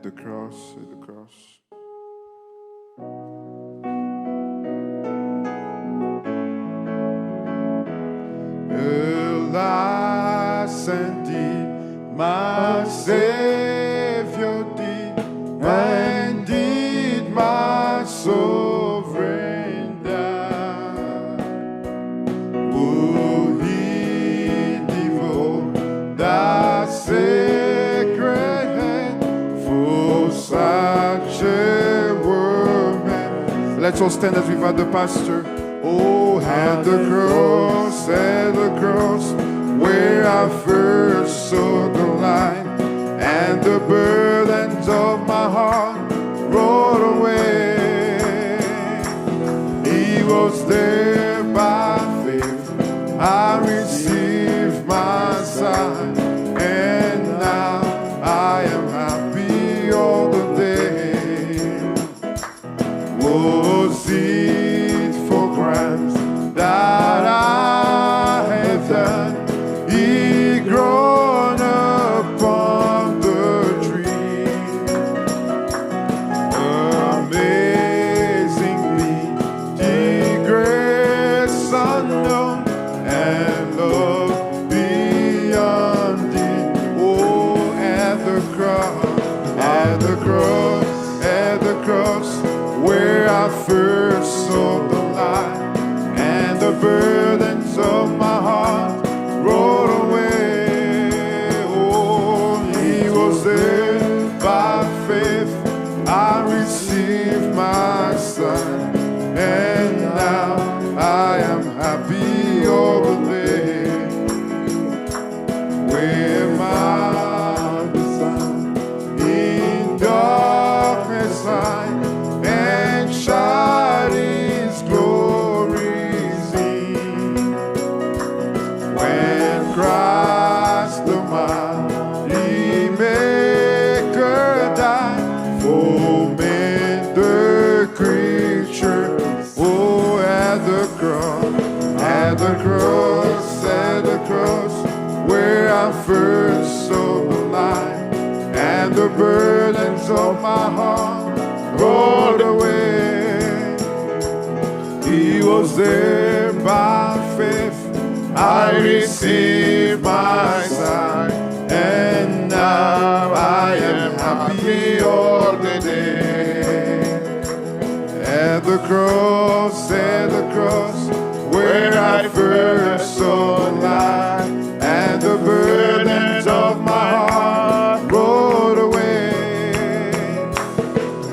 at the cross, at the cross. Alas, indeed, my Savior did, indeed, my sovereign died. Would he devote that sacred hand for such a woman? Let's all stand as we've had the pastor. Oh, at the cross, where I first saw the light, and the burdens of my heart rolled away. He was there by faith, I received my sight, and now I am happy all the day. Was it for crimes that I have done? He grown upon the tree. Amazingly, the grace unknown and love beyond it. Oh, at the cross, where I first saw the light, and the burdens of my heart rolled away. Oh, he was there by faith, I received my son, and now I am happy all the day. Where my son in darkness hide, and shine his glories in. When Christ the mighty Maker died for man the creature. Oh, at the cross, where I first saw the light, and the burdens of my heart rolled away. He was there by faith, I received my sight, and now I am happy all the day. At the cross, where I first saw light, and the burdens of my heart rolled away.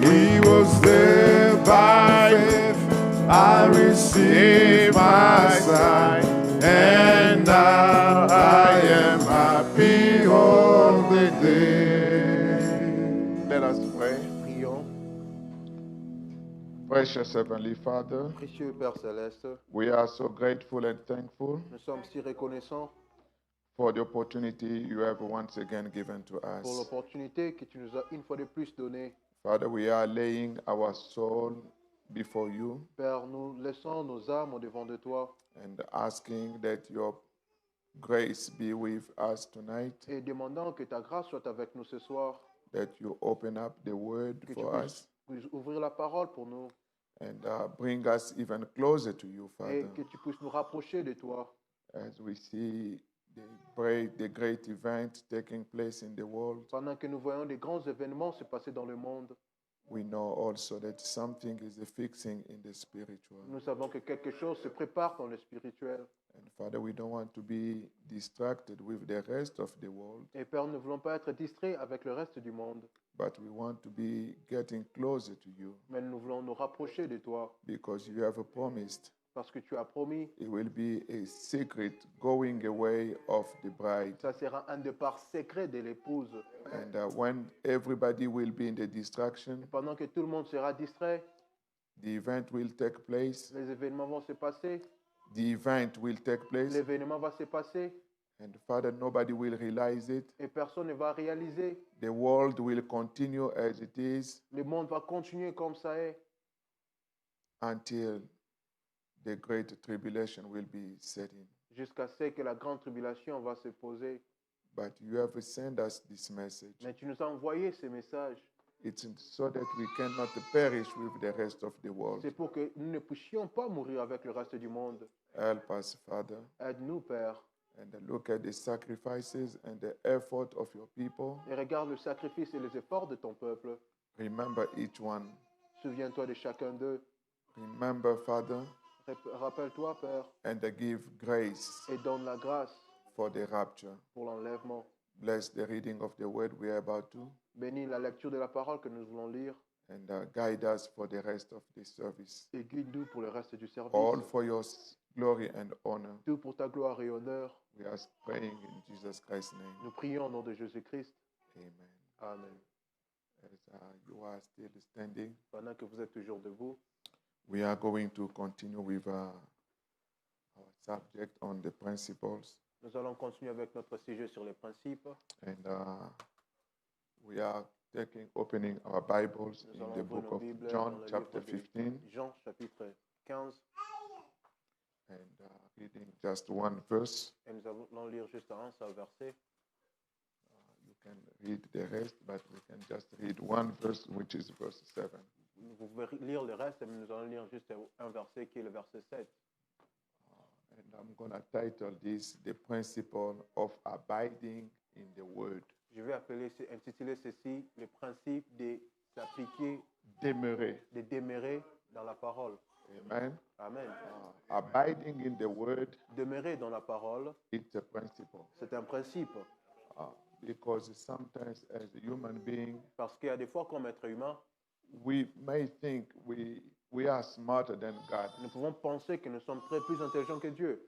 He was there by faith, I received my sight, and now I am happy all the day. Let us pray. Prions. Precious Heavenly Father, Précieux Père Céleste, we are so grateful and thankful nous sommes si reconnaissants for the opportunity you have once again given to pour us. l'opportunité que tu nous as une fois de plus donnée. Father, we are laying our soul before you Père, nous laissons nos âmes devant de toi and asking that your grace be with us tonight, et demandant que ta grâce soit avec nous ce soir, that you open up the word que tu for us puisses ouvrir la parole pour nous and bring us even closer to you, et Father, que tu puisses nous rapprocher de toi. as we see the great event taking place in the world. Pendant que nous voyons des grands événements se passer dans le monde, We know also that something is fixing in the spiritual. nous savons que quelque chose se prépare dans le spirituel. And Father, we don't want to be distracted with the rest of the world, Et Père, nous ne voulons pas être distraits avec le reste du monde, but we want to be getting closer to you mais nous voulons nous rapprocher de toi because you have promised parce que tu as promis. it will be a secret going away of the bride. Ça sera un départ secret de l'épouse. And when everybody will be in the distraction, Pendant que tout le monde sera distrait, the event will take place. les événements vont se passer. The event will take place. L'événement va se passer And Father, nobody will realize it. et personne ne va réaliser. The world will continue as it is Le monde va continuer comme ça est until the great tribulation will be set in. jusqu'à ce que la grande tribulation va se poser. But you have sent us this message Mais tu nous as envoyé ce message It's so that we cannot perish with the rest of the world. C'est pour que nous ne puissions pas mourir avec le reste du monde. Help us, Father, Aide-nous, Père. and look at the sacrifices and the effort of your people. Et regarde le sacrifice et les efforts de ton peuple. Remember each one. Souviens-toi de chacun d'eux. Remember, Father, Rappelle-toi, Père, and give grace et donne la grâce for the rapture. pour l'enlèvement. Bless the reading of the word we are about to, Bénis la lecture de la parole que nous voulons lire and guide us for the rest of the service. et guide-nous pour le reste du service. All for your glory and honor. Tout pour ta gloire et honneur. We are praying in Jesus Christ's name. Nous prions au nom de Jésus-Christ. Amen. Amen. As you are still standing, Pendant que vous êtes toujours debout, we are going to continue with our subject on the principles. nous allons continuer avec notre sujet sur les principes. And we are opening our Bibles Nous in allons the ouvrir book nos of Bibles John, dans le chapter livre de 15, Jean, chapitre 15. and reading just one verse. Et nous allons lire juste un seul verset. You can read the rest, but we can just read one verse, which is verse 7. Vous pouvez lire le reste, mais nous allons lire juste un verset qui est le verset 7. And I'm going to title this The Principle of Abiding in the Word. Je vais intituler ceci le principe de s'appliquer, Demeurer. de demeurer dans la parole. Amen. Amen. Abiding in the Word, Demeurer dans la parole, it's a principle. c'est un principe. Because sometimes as a human being, Parce qu'il y a des fois, comme être humain, we may think we are smarter than God. nous pouvons penser que nous sommes très plus intelligents que Dieu.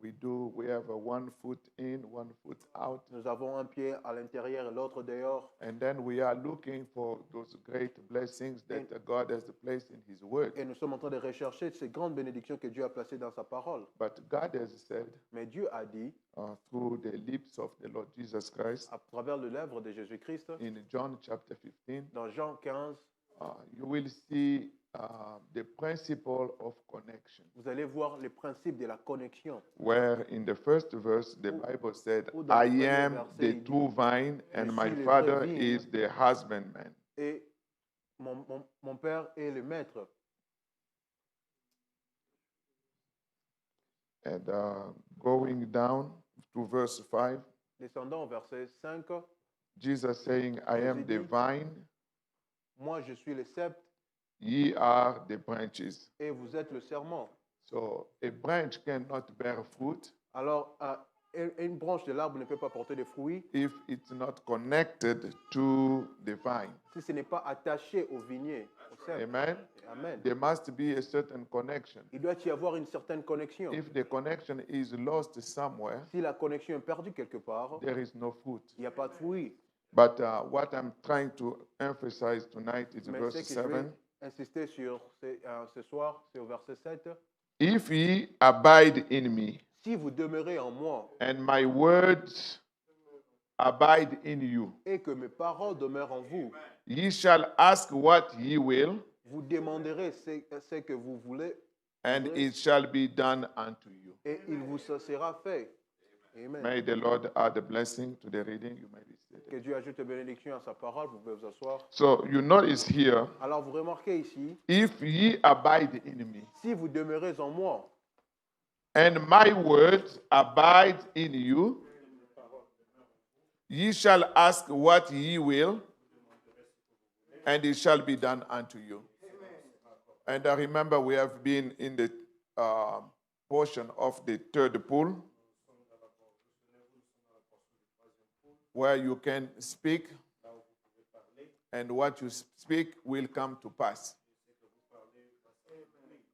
We have a one foot in, one foot out. Nous avons un pied à l'intérieur et l'autre dehors. And then we are looking for those great blessings that God has placed in His Word. Et nous sommes en train de rechercher ces grandes bénédictions que Dieu a placées dans sa parole. But God has said, Mais Dieu a dit, through the lips of the Lord Jesus Christ, à travers le lèvre de Jésus-Christ, in John chapter 15, dans Jean 15, you will see the principle of connection. vous allez voir les principes de la connexion. Where in the first verse, the Bible said, Ou dans le I premier am verset, the il dit, true vine, Je and suis my le vrai Father vigne. is the husbandman. Et mon Père est le maître. And going down to verse 5, Descendons au verset 5. Jesus saying, I am the vine, Moi, je suis le sceptre ye are the branches. et vous êtes le serment. So a branch cannot bear fruit Alors, une branche de l'arbre ne peut pas porter de fruits if it's not connected to the vine. si ce n'est pas attaché au vignier, au cèpe. Amen. Amen. There must be a certain connection. Il doit y avoir une certaine connexion. If the connection is lost somewhere, Si la connexion est perdue quelque part, there is no fruit. il n'y a pas de fruits. But what I'm trying to emphasize tonight is Mais verse ce que je 7. vais insister sur ce soir, c'est au verset 7. If ye abide in me, Si vous demeurez en moi and my words abide in you, et que mes paroles demeurent en vous, ye shall ask what ye will, vous demanderez ce que vous voulez and it shall be done unto you. et il vous sera fait. Amen. May the Lord add a blessing to the reading. You may be seated. Que Dieu ajoute une bénédiction à sa parole, vous pouvez vous asseoir. So you notice here, Alors vous remarquez ici, if ye abide in me, si vous demeurez en moi and my words abide in you, ye shall ask what ye will, and it shall be done unto you. And I remember we have been in the portion of the third pool, where you can speak, and what you speak will come to pass.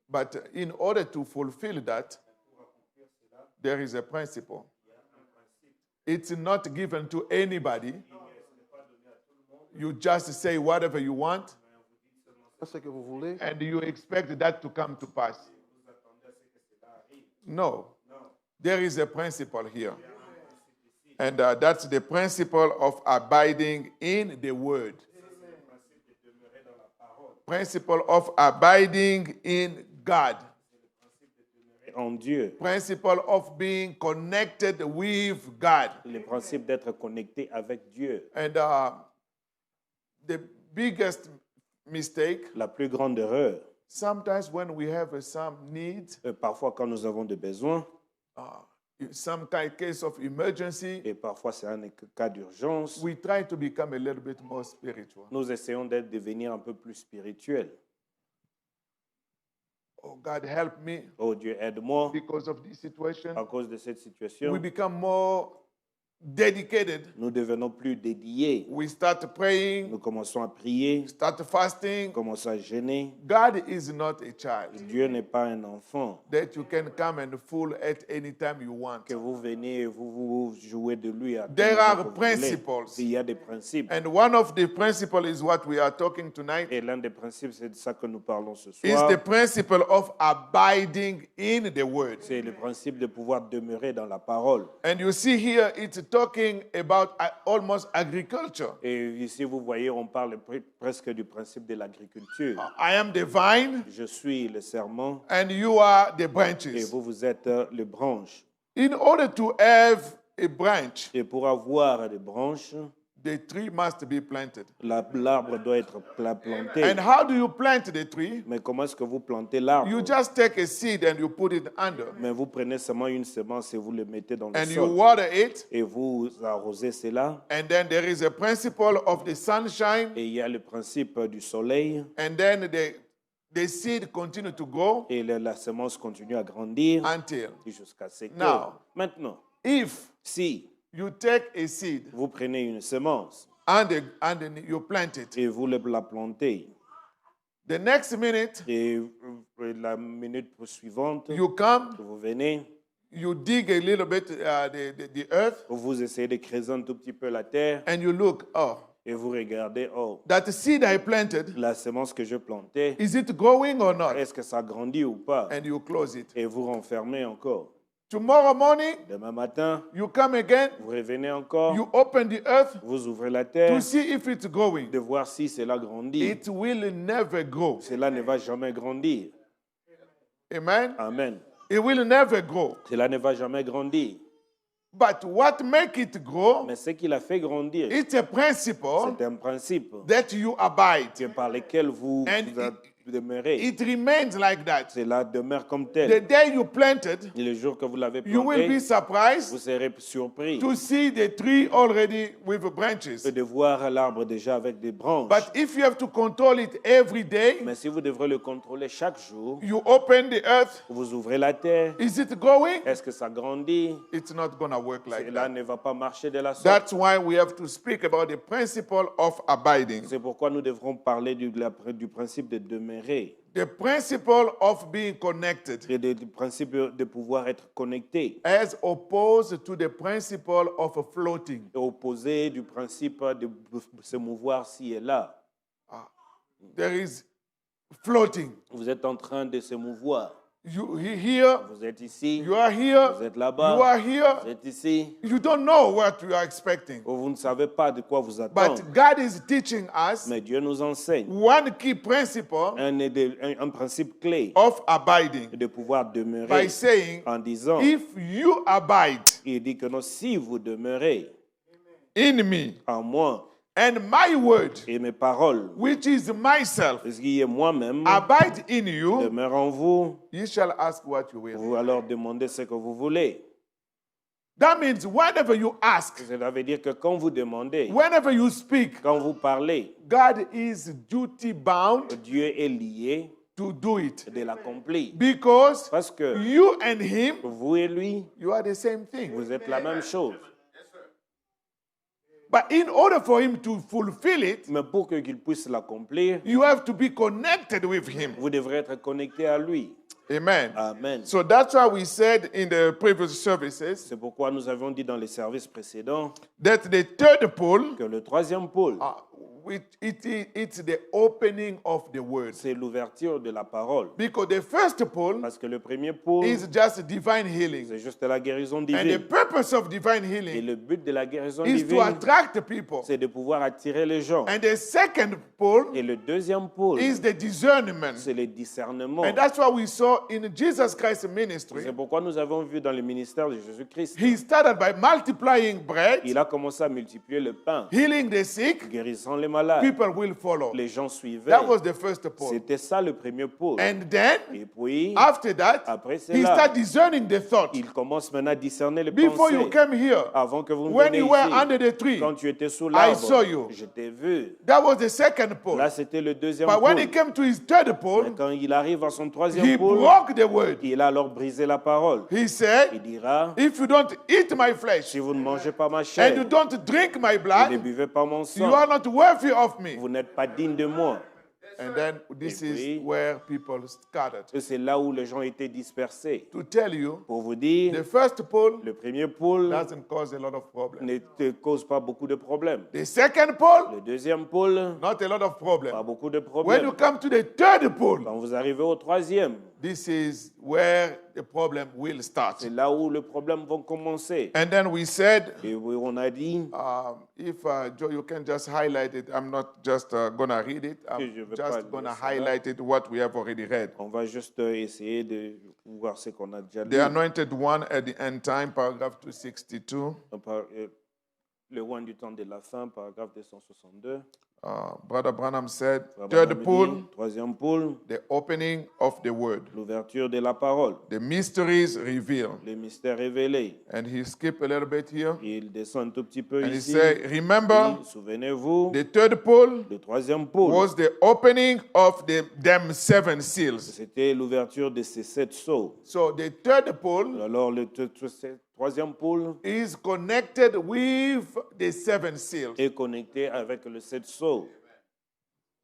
But in order to fulfill that, there is a principle. It's not given to anybody. You just say whatever you want, ce que vous voulez, and you expect that to come to pass. No. There is a principle here. And that's the principle of abiding in the word. Principle of abiding in God. En Dieu, Principle of being connected with God. le principe d'être connecté avec Dieu. And biggest mistake, La plus grande erreur, sometimes when we have some need, parfois quand nous avons des besoins, some case of emergency, et parfois c'est un cas d'urgence, we try to become a little bit more spiritual. nous essayons de devenir un peu plus spirituels. Oh, God, help me Oh Dieu, aide-moi because of this situation. à cause de cette We situation. become more dedicated. Nous devenons plus dédiés. We start praying, Nous commençons à prier, start fasting. nous commençons à jeûner. God is not a child Dieu n'est pas un enfant that you can come and fool at any time you want. que vous venez et vous jouez de lui à tout There moment are que vous principles. voulez. Il y a des principes. And one of the principles is what we are talking tonight. Et l'un des principes, c'est de ça que nous parlons ce Is soir. the principle of abiding in the word. C'est le principe de pouvoir demeurer dans la parole. And you see here, it's talking about almost agriculture. Et ici, vous voyez, on parle presque du principe de l'agriculture. I am the vine, Je suis le serment and you are the et branches. vous êtes les branches. In order to have a branch, Et pour avoir des branches, the tree must be planted. l'arbre doit être planté. And how do you plant the tree? Mais comment est-ce que vous plantez l'arbre? You just take a seed and you put it under. Mais vous prenez seulement une semence et vous le mettez dans le And you sol. water it. Et vous arrosez cela. And then there is a principle of the sunshine. Et il y a le principe du soleil. And then the seed continue to grow Et la semence continue à grandir until. jusqu'à ce que. Now. Maintenant, If si you take a seed vous prenez une semence and then you plant it, et vous la plantez, the next minute et la minute suivante, you come, vous venez, you dig a little bit the earth, vous essayez de creuser un tout petit peu la terre and you look, oh, et vous regardez, oh, that seed I planted, la semence que je plantais, is it growing or not? est-ce que ça grandit ou pas? And you close it. Et vous renfermez encore. Tomorrow morning, Demain matin, you come again, vous revenez encore, you open the earth vous ouvrez la to terre, see if it's growing. de voir si cela grandit. It will never grow. Cela ne va jamais grandir. Amen? Amen. It will never grow. Cela ne va jamais grandir. But what make it grow, Mais ce qui l'a fait grandir, it's a principle c'est un principe that you abide. par lequel vous And demeurez. It remains like that. Cela demeure comme The tel. day you planted, Et le jour que vous l'avez you will be planté, surprised vous serez surpris to see the tree already with branches. de voir l'arbre déjà avec des branches. But if you have to control it every day, Mais si vous devrez le contrôler chaque jour, you open the earth, vous ouvrez la terre, is it growing? est-ce que ça grandit? It's not going to work like Cela that. ne va pas marcher de la sorte. That's why we have to speak about the principle of abiding. C'est pourquoi nous devrons parler du principe de demeurer The principle of being connected et du principe de pouvoir être connecté, as opposed to the principle of floating. opposé du principe de se mouvoir ci et là. There is floating. Vous êtes en train de se mouvoir. You here, Vous êtes ici, you are here, vous êtes you là-bas, are here. vous êtes ici. You don't know what you are expecting. Vous ne savez pas de quoi vous attendre. But God is teaching us Mais Dieu nous enseigne one key principle un principe clé of abiding de pouvoir by demeurer saying, en disant, if you abide il dit que non, si vous demeurez in me en moi and my word, et mes paroles, which is myself, ce qui est moi-même, abide in you, demeure en vous, you shall ask what you will. vous alors demandez ce que vous voulez. That means whenever you ask, Cela veut dire que quand vous demandez, whenever you speak, quand vous parlez, God is duty bound Dieu est lié to do it. de l'accomplir. Because Parce que you and him, vous et lui, you are the same thing. vous êtes la même chose. But in order for him to fulfill it, Mais pour qu'il puisse l'accomplir, you have to be connected with him. vous devrez être connecté à lui. Amen. Amen. So that's why we said in the previous services C'est pourquoi nous avions dit dans les services précédents that the third pole, que le troisième pôle, it's the opening of the word. c'est l'ouverture de la parole. Because the first pole Parce que le premier pôle, is just divine healing. c'est juste la guérison And the divine. purpose of divine Et healing le but de la guérison is to divine, attract people. c'est de pouvoir attirer les gens. And the second pole Et le deuxième pôle, is the discernment. c'est le discernement. And that's why we saw in Jesus Christ's ministry, C'est pourquoi nous avons vu dans le ministère de Jésus-Christ, he started by multiplying bread, il a commencé à multiplier le pain, healing the sick, guérissant les malade, people will follow. les gens suivaient. That was the first pole. C'était ça le premier pôle. And then, Et puis, after that, après he cela, started discerning the thought. il commence maintenant à discerner les Before you pensées. came here, Avant que vous ne when veniez you were ici, under the tree, quand tu étais sous I saw you. l'arbre, je t'ai vu. that was the second pole. Là, c'était le deuxième But when pôle. he came to his third Mais pole, quand il arrive à son he troisième pôle, broke the word. il a alors brisé la parole. He Il said, dira, if you don't eat my flesh si vous ne mangez pas ma and you chair, don't drink my vous ne blood, buvez pas mon you sang, are not worthy of me. vous n'êtes pas digne de moi. And then this Et is puis- where people scattered. Et c'est là où les gens étaient dispersés. To tell you, Pour vous dire, the first pole le premier pôle doesn't cause a lot of problems. ne te cause pas beaucoup de problèmes. The second pole, Le deuxième pôle, not a lot of pas problems. beaucoup de When you problèmes. come to the third pole, Quand vous arrivez au troisième, this is where the problem will start. c'est là où le problème va commencer. And then we said, Et oui, on a dit, if Joe, you can just highlight it. I'm not just going to read it. Je I'm vais pas just lire going to ça. highlight it, what we have already read. on va juste essayer de voir ce qu'on a déjà The dit. Anointed One at the end time, paragraph 262. Le roi du temps de la fin, paragraphe 262. Brother Branham said, Abraham third dit, pole, troisième pôle, the opening of the word, l'ouverture de la parole, the mysteries revealed. les mystères révélés. And he skipped a little bit here. Il descend un tout petit peu And he ici. said, remember, Et souvenez-vous, the third pole le troisième pôle, was the opening of them 7 seals. c'était l'ouverture de ces 7 sceaux. So the third pole Alors, le troisième pôle is connected with the 7 seals. est connecté avec le 7 sceaux.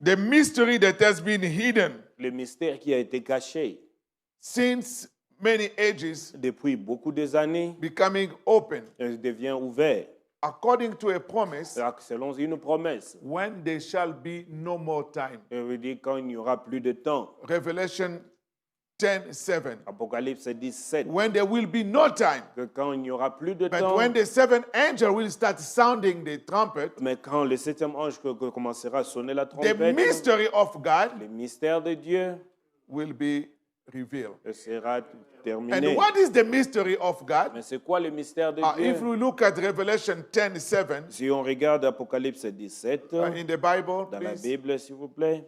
The mystery that has been hidden Le mystère qui a été caché since many ages depuis beaucoup des années becoming open devient ouvert according to a promise selon une promesse. when there shall be no more time. Ça veut dire quand il n'y aura plus de temps. Revelation 10:7. Apocalypse 17. When there will be no time, Que quand il n'y aura plus de but temps, when the seventh angel will start sounding the trumpet, mais quand le septième ange commencera à sonner la the trompette, mystery of God le mystère de Dieu will be revealed. sera terminé. And what is the mystery of God? Mais c'est quoi le mystère de If Dieu? we look at Revelation 10:7 Si on regarde Apocalypse 17 in the Bible, dans la please. Bible, s'il vous plaît.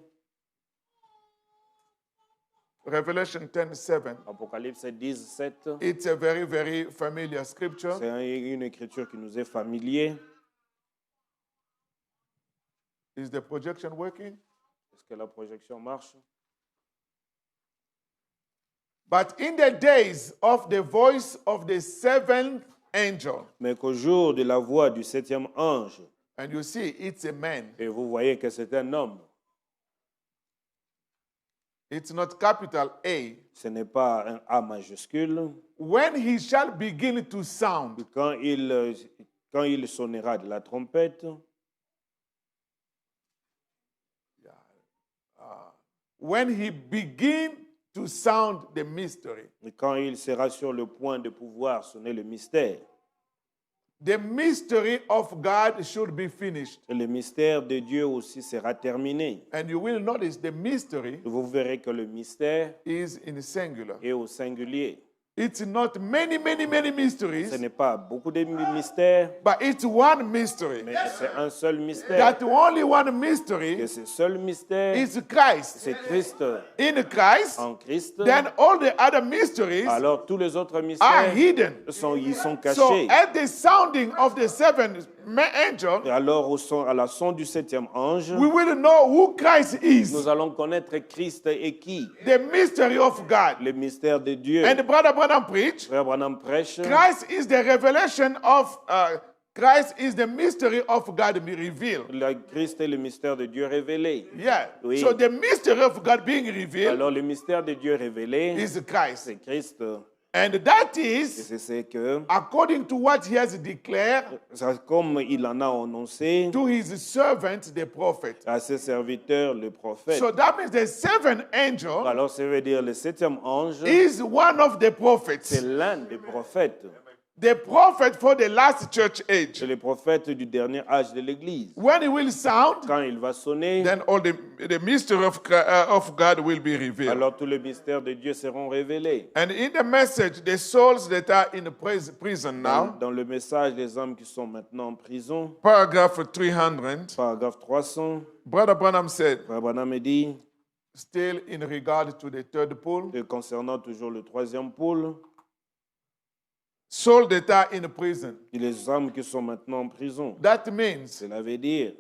Revelation 10:7. Apocalypse 17, It's a very, very familiar scripture. c'est une écriture qui nous est familière. Is the projection working? Est-ce que la projection marche? But in the days of the voice of the seventh angel, Mais qu'au jour de la voix du septième ange, and you see it's a man, et vous voyez que c'est un homme, it's not capital A. ce n'est pas un A majuscule. When he shall begin to sound, Quand il sonnera de la trompette, when he begin to sound the mystery, et quand il sera sur le point de pouvoir sonner le mystère, the mystery of God should be finished. le mystère de Dieu aussi sera terminé. And you will notice the mystery Vous verrez que le mystère is in singular. est au singulier. It's not many, many, many Ce mysteries, n'est pas beaucoup de mystères, but it's one mystery. mais c'est un seul mystère. That only one Que mystery ce seul mystère, is Christ. c'est Christ. In Christ, En Christ, then all the other mysteries alors tous les autres are mystères hidden. ils sont So cachés. at the sounding of the seventh angel, Et alors, à la son du septième ange, we will know who Christ is, nous allons connaître Christ et qui? the mystery of God. Le mystère de Dieu. And Brother Branham preached, Frère Branham prêche. Christ is the revelation of, Christ is the mystery of God revealed. Le Christ est le mystère de Dieu révélé. Yeah. Oui. So the mystery of God being revealed Alors, le mystère de Dieu révélé, is Christ. c'est Christ. And that Et is c'est que, according to what he has declared comme il en a annoncé to his servant, the prophet. à ses serviteurs, le prophète. So that means the seventh angel Alors, ça veut dire le septième ange, is one of the c'est prophets. l'un des prophètes. the prophet for the last church age. C'est le prophète du dernier âge de l'Église. When he will sound, Quand il va sonner, then all the mystery of God will be revealed. alors tous les mystères de Dieu seront révélés. And in the message, the souls that are in prison now, Dans le message des âmes qui sont maintenant en prison, paragraph 300, paragraphe 300, Brother Branham said, Frère Branham dit, still in regard to the third pool, et concernant toujours le troisième pôle, souls that are in prison. les âmes qui sont maintenant en prison. That means Cela veut dire,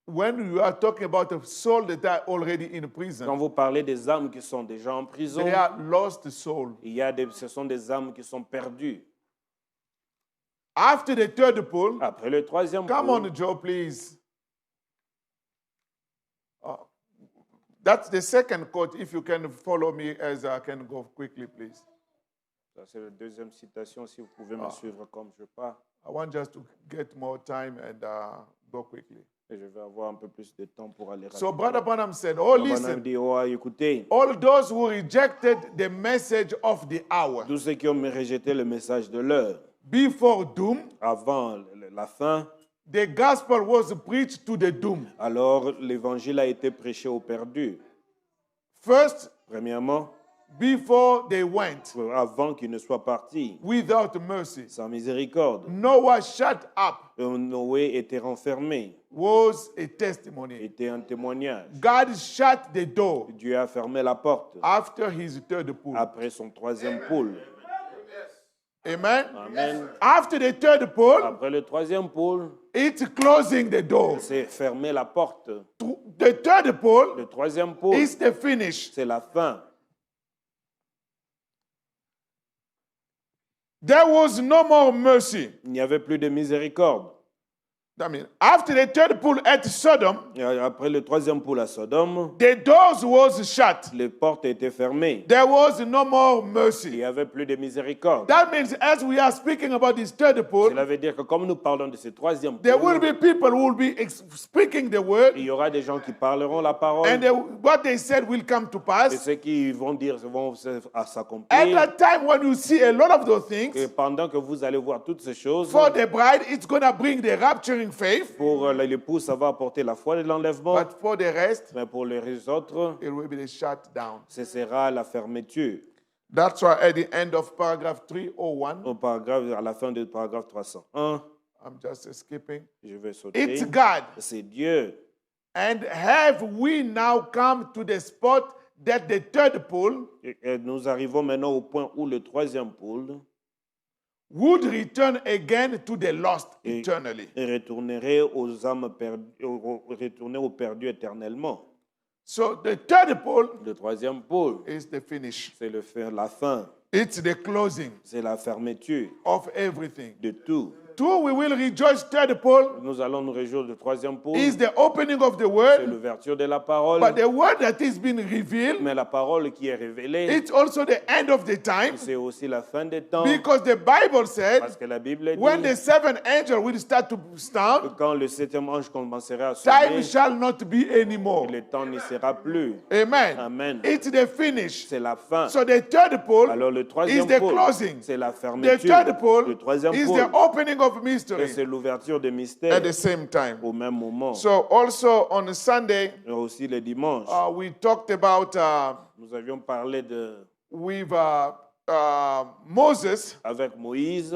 when you are talking about a soul that are already in quand prison, vous parlez des âmes qui sont déjà en prison, they are lost souls. ce sont des âmes qui sont perdues. After the third pool, Après le troisième come pôle, on, Joe, please. That's the second quote. If you can follow me as I can go quickly, please. ça c'est la deuxième citation, si vous pouvez me suivre comme je pars, I want just to get more time and go quickly. et je vais avoir un peu plus de temps pour aller So rapidement. Brother Branham said, oh, Frère Branham listen, dit, oh, écoutez, all those who rejected the message of the hour tous ceux qui ont rejeté le message de l'heure, before doom, avant la fin, the gospel was preached to the doom. alors l'évangile a été prêché aux perdus. First, Premièrement, before they went avant qu'ils ne soient partis, without mercy. sans miséricorde. Noah shut up Noé était renfermé, was a testimony. était un témoignage. God shut the door Dieu a fermé la porte after his third pool. après son troisième pôle. Amen. Amen. After the third pool, Après le troisième pôle, it's closing the door. c'est fermer la porte. The third pool Le troisième pôle, is the finish. c'est la fin. There was no more mercy. Il n'y avait plus de miséricorde. I mean, after the third pool at Sodom, Et après le troisième pôle à Sodome, the doors was shut. les portes étaient fermées. There was no more Il mercy. n'y avait plus de miséricorde. That means as we are speaking about this third pool, Cela veut dire que comme nous parlons de ce troisième there will pôle, be people who will be speaking the word, il y aura des gens qui parleront la parole and what they said will come to et pass. ceux qui vont dire vont At s'accomplir. that time, when you see a lot of those Et things, pendant que vous allez voir toutes ces choses, for the bride, it's going to bring the rapturing faith, pour l'époux, ça va apporter la foi de l'enlèvement, but for the rest, mais pour les autres, it will be the shutdown. ce sera la fermeture. That's why at the end of paragraph 301, Au paragraphe, à la fin du paragraphe 301, I'm just skipping. je vais sauter. It's God. C'est Dieu. And have we now come to the spot that the third pool Et nous arrivons maintenant au point où le troisième pôle would return again to the lost eternally? retournerait aux âmes perdues, retourner aux perdus éternellement. So the third pool Le troisième pôle, is the finish. c'est la fin, It's the closing c'est la fermeture of everything. de tout. Two, we will rejoice. Third pool Nous allons nous réjouir du troisième pôle, is the opening of the c'est word, l'ouverture de la parole, but the word that is being revealed, mais la parole qui est révélée, it's also the end of the time, c'est aussi la fin des temps, because the Bible said parce que la Bible when dit the seventh angel will start to que sound, quand le septième ange commencera à time sonner, shall not be anymore. le temps n'y sera plus. Amen. Amen. It's the finish. C'est la fin. So the third pool Alors le is troisième the pôle, closing. c'est la The fermeture. third pool Le troisième is pôle, the opening of et mystery c'est l'ouverture des at mystères the same time. au même moment. So also on Sunday, Et aussi le dimanche, we talked about nous avions parlé with Moses, avec Moïse,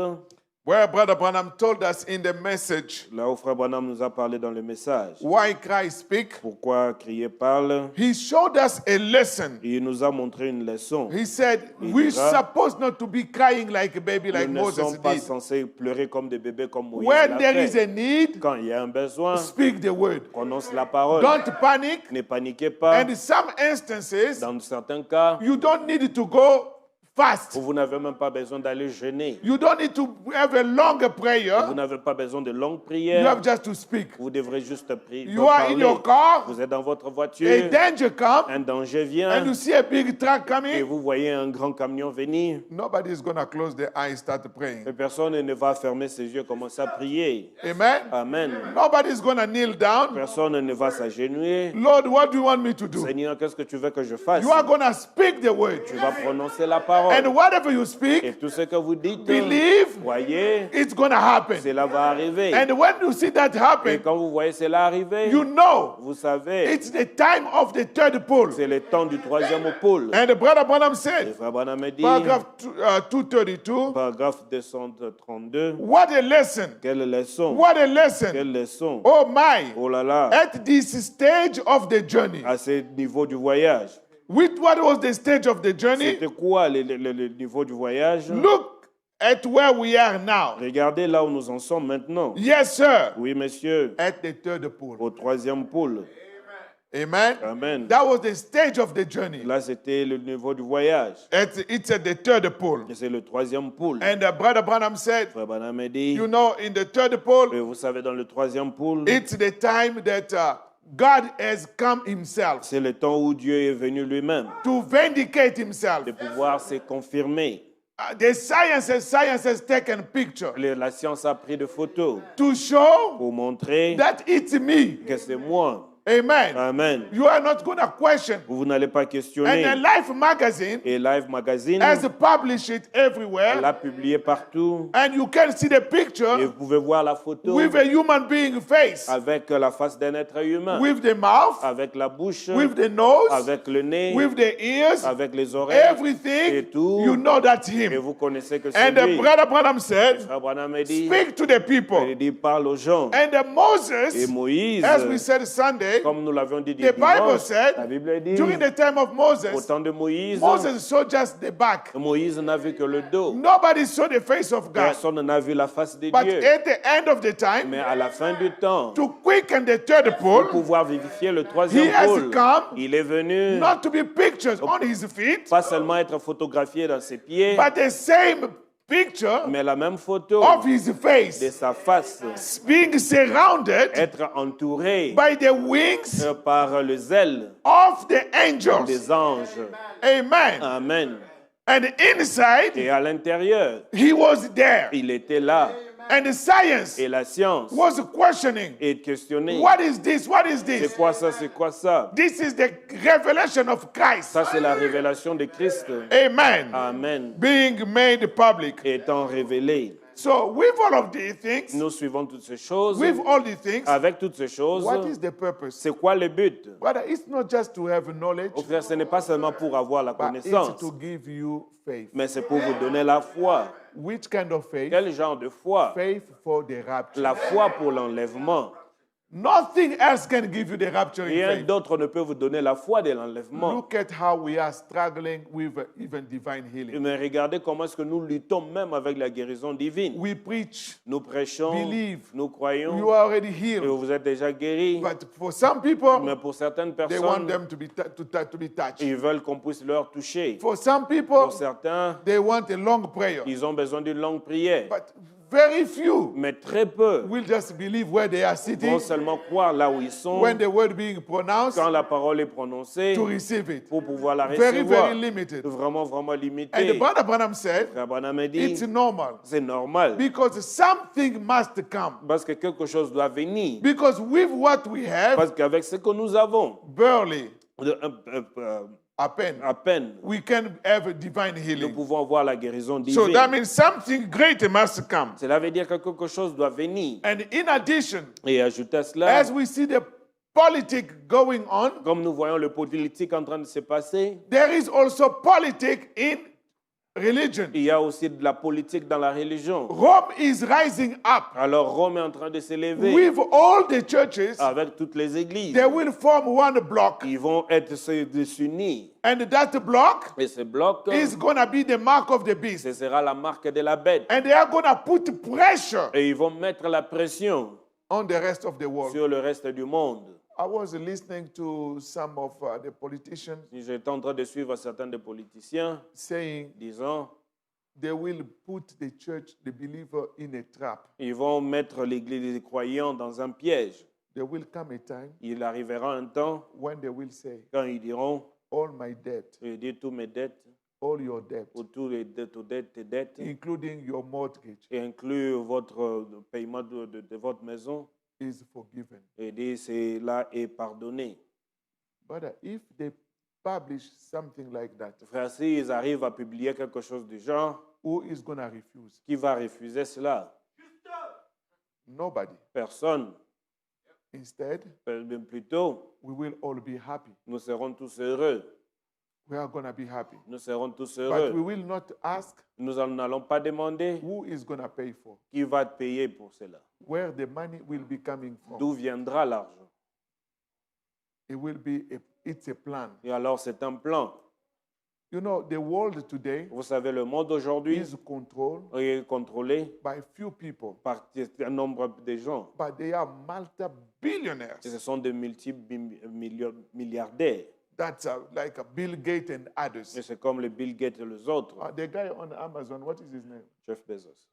where Brother Branham told us in the message là où Frère Branham nous a parlé dans le message. why Christ speak. Pourquoi crier parle? He showed us a lesson. Et il nous a montré une leçon. He said Il we're dira, supposed not to be crying like a baby like Nous ne Moses sommes pas did. censés pleurer comme des bébés comme Moïse When l'a there is fait. a need, Quand il y a un besoin, speak the word. prononce la parole. Don't panic. Ne paniquez pas. And in some instances, Dans certains cas, you don't need to go fast. vous n'avez même pas besoin d'aller jeûner. You don't need to have a longer Vous prayer. n'avez pas besoin de longues You prières. have just to speak. Vous devrez juste prier. You are in your car, Vous êtes dans votre a voiture. danger come, Un danger and vient. you see a big truck Et coming. vous voyez un grand camion venir. Nobody is going to close their eyes, start praying. Et personne ne va fermer ses yeux et commencer à prier. Amen. Amen. Nobody is going to kneel down. Personne ne va s'agenouiller. Lord, what do you want me to do? Seigneur, qu'est-ce que tu veux que je fasse? You are going to speak the word. Tu vas prononcer la And parole. And whatever you Et speak, tout ce que vous dites, believe voyez, it's going to happen. cela va arriver. And when you see that Et happen, quand vous voyez cela arriver, you know vous savez, it's the time of the third pole. c'est le temps du troisième pôle. And Brother Branham Et said, Frère Branham dit, paragraph 232, paragraphe 232, what a lesson. quelle leçon, What a lesson. quelle leçon. Oh my. Oh là là, At this stage of the journey. à ce niveau du voyage. With what was the stage of the journey? C'était quoi le niveau du voyage? Look at where we are now. Regardez là où nous en sommes maintenant. Yes, sir. Oui, monsieur, At the third pole. au troisième pôle. Amen. Amen. That was the stage of the journey. Là, c'était le niveau du voyage. It's at the third pole. Et c'est le troisième pôle. And Brother Branham said, Frère Branham a dit, you know, in the third pole, et vous savez, dans le troisième pôle, it's the time that God has come himself c'est le temps où Dieu est venu lui-même, to vindicate himself. de pouvoir se confirmer. The science has taken picture La science a pris des photos to show pour montrer that it's me. que c'est moi. Amen. Amen. You are not going to question. Vous n'allez pas And questionner. the Life magazine Et Live Magazine has published it everywhere. l'a publié partout. And you can see the Et picture vous pouvez voir la photo with a human being face, avec la face d'un être humain, with the mouth, avec la bouche, with the nose, avec le nez, with the ears, avec les oreilles. everything. Et tout. You know that's Et him. vous connaissez que c'est And lui. Brother Branham said, Frère Branham a dit, speak to the people. il dit, parle aux gens. And Et Moses, Moïse, as we said Sunday, comme nous l'avions dit the Bible dimanche, said, la Bible dit, during the time of au Moses, temps de Moïse, Moses saw just the back. Moïse n'a vu que le dos. Nobody saw the face of God. Personne n'a vu la face de But Dieu. at the end of the time, Mais à la fin du temps, to quicken the third pour pole, pouvoir vivifier le he troisième has pôle, come il est venu not to be pictures on his feet, pas seulement être photographié dans ses pieds, but the same picture mais la même photo of his de face sa face, being surrounded être entouré by the wings par les ailes of the angels. des anges. Amen. Amen. And inside, Et à l'intérieur, he was there. il était là. And the science Et la science was questioning, est questionnée. what is this? What is C'est this? quoi ça? C'est quoi ça? This is the revelation of Christ. Ça, c'est la révélation de Christ. Amen. Amen. Being made public. Étant révélé. So with all of these things, Nous suivons toutes ces choses. with all these things, Avec toutes ces choses, what is the purpose? c'est quoi le but? Brother, it's not just to have knowledge, Au frère, ce n'est pas seulement pour avoir la but connaissance, it's to give you faith. mais c'est pour vous donner la foi. Which kind of faith? Quel genre de foi? Faith for the rapture. La foi pour l'enlèvement. Nothing else can give you the rapture in Rien faith. d'autre ne peut vous donner la foi de l'enlèvement. Look at how we are struggling with even divine healing. Mais regardez comment est-ce que nous luttons même avec la guérison divine. We preach, Nous prêchons, believe, nous croyons, you are already et healed. vous êtes déjà guéris. But for some people, Mais pour certaines they want personnes, them to be touched. ils veulent qu'on puisse leur toucher. For some people, Pour certains, they want a long prayer. ils ont besoin d'une longue prière. But very few Mais très peu will just believe where they are sitting vont seulement croire là où ils sont when the word being pronounced quand la parole est prononcée to receive it. pour pouvoir la Very, recevoir. very limited. Vraiment, vraiment And limité. Brother Branham said, Frère Branham a dit, it's normal c'est normal because something must come. parce que quelque chose doit venir. Because with what we have, Parce qu'avec ce que nous avons, barely, à à peine, peine, we can have a divine nous healing. pouvons voir la guérison So that divine. means something great must come. Cela veut dire que quelque chose doit venir. And in addition, Et ajouter à cela, as we see the politics going on, comme nous voyons le politique en train de se passer, there is also politics in religion. il y a aussi de la politique dans la religion. Rome is rising up. Alors Rome est en train de s'élever With all the churches, avec toutes les églises. they will form one block. Ils vont être s'unir. And that block Et ce bloc, is going to be the mark of the beast. ce sera la marque de la bête. And they are going to put pressure Et ils vont mettre la pression on the rest of the world. sur le reste du monde. I was listening to some of the politicians J'étais en train de suivre certains des politiciens saying disant they will put the church, the believer, in a trap. ils vont mettre l'église des croyants dans un piège. There will come a time Il arrivera un temps when they will say, quand ils diront, all my debt, je dis tous mes dettes, all your debt, ou tous les dettes, tes dettes, including your mortgage, et inclut votre paiement de votre maison, is forgiven. et dit cela est pardonné. But if the publish something like that, Frère, s'ils arrivent à publier quelque chose du genre, who is going to refuse? qui va refuser cela? Nobody. Personne. Instead, Bien plutôt, we will all be happy. nous serons tous heureux. We are going to be happy. Nous serons tous But we heureux. will not ask Nous n'allons pas demander who is going to pay for, qui va te payer pour cela. where the money will be coming from. D'où viendra l'argent? It will be it's a plan. Et alors, c'est un plan. You know, the world today Vous savez, le monde aujourd'hui is controlled est contrôlé by few people, par un nombre de gens. but they are multi-billionaires. Et ce sont des milliardaires. That's like a Bill Gates and others. Et c'est comme les Bill Gates et les autres. The guy on Amazon, what is his name? Jeff Bezos.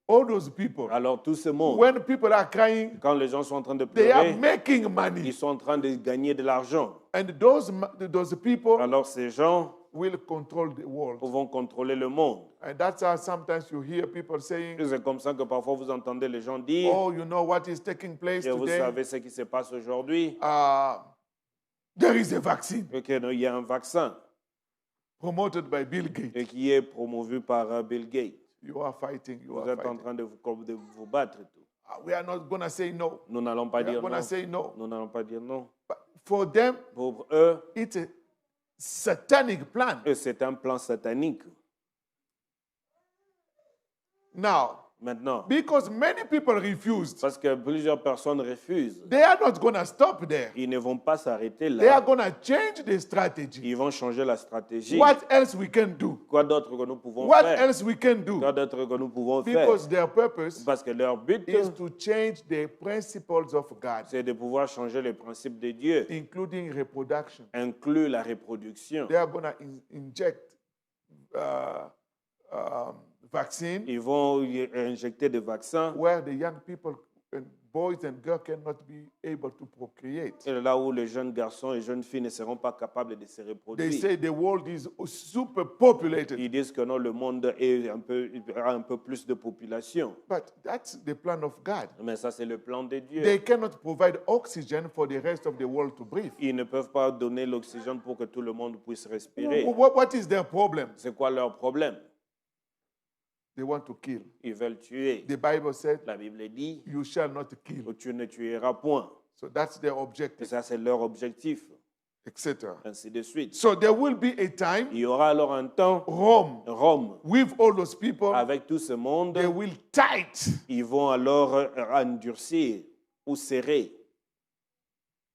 All those people. Alors, tout ce monde, When people are crying, quand les gens sont en train de they are pleurer, making ils money. sont en train de gagner de l'argent. And those people Alors, ces gens will control the world. vont contrôler le monde. And that's how sometimes you hear people saying, Et c'est comme ça que parfois vous entendez les gens dire, oh, you know what is taking place et vous today? savez ce qui se passe aujourd'hui, There is a vaccine et qu'il y a un vaccin promoted by Bill Gates. et qui est promovu par Bill Gates. You are fighting. You Vous are êtes en fighting. train de vous battre. Et tout. We are not going to say no. Nous n'allons pas We are dire going non. to say no. Nous n'allons pas dire non. But for them, Pour eux, it's a satanic plan. c'est un plan satanique. Now, Maintenant, because many people refused, parce que plusieurs personnes refusent, they are not going to stop there. ils ne vont pas s'arrêter They are là. going to change the strategy. Ils vont changer la stratégie. What else we can do? Quoi d'autre que nous pouvons What faire? else we can do? Quoi d'autre que nous pouvons faire? Because their purpose Parce que leur but, is to change the principles of God, c'est de pouvoir changer les principes de Dieu, including reproduction. inclus la reproduction. They are going to inject vaccine Ils vont y injecter des vaccins where the young people and boys and girls cannot be able to procreate. et là où les jeunes garçons et jeunes filles ne seront pas capables de se They reproduire. say the world is super populated, Ils disent que non, le monde a un peu plus de population. but that's the plan of God. Mais ça, c'est le plan de Dieu. They cannot provide oxygen for the rest of the world to breathe. Ils ne peuvent pas donner l'oxygène pour que tout le monde puisse respirer. What is their problem? C'est quoi leur problème? They want to kill. Ils veulent tuer. The Bible said, La Bible dit you shall not kill. que tu ne tueras point. So that's their Et objective, ça, c'est leur objectif. etc. Ainsi de suite. So there will be a time, Il y aura alors un temps, Rome, Rome, with all those people, avec tout ce monde, they will tight ils vont alors endurcir ou serrer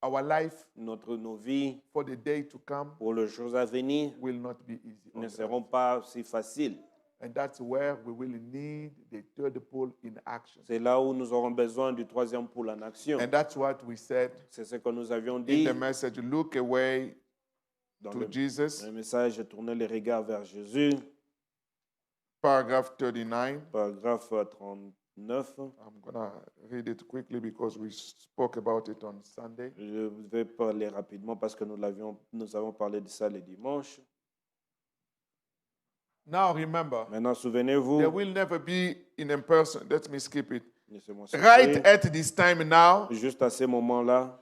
our life nos vies for the day to come pour les choses à venir will not be easy. on ne earth. seront pas si faciles. And that's where we will need the third pole in action. C'est là où nous aurons besoin du troisième pôle en action. And that's what we said C'est ce que nous avions in dit the message. Look away dans to le Jesus, message, tourner les regards vers Jésus, paragraph 39. paragraphe 39. I'm going to read it quickly because we spoke about it on Sunday. Je vais parler rapidement parce que nous avons parlé de ça le dimanche. Now remember, Maintenant, there souvenez-vous, will never be in person. Let me skip it. laissez-moi Right sortir. at this time now, Juste à ce moment-là,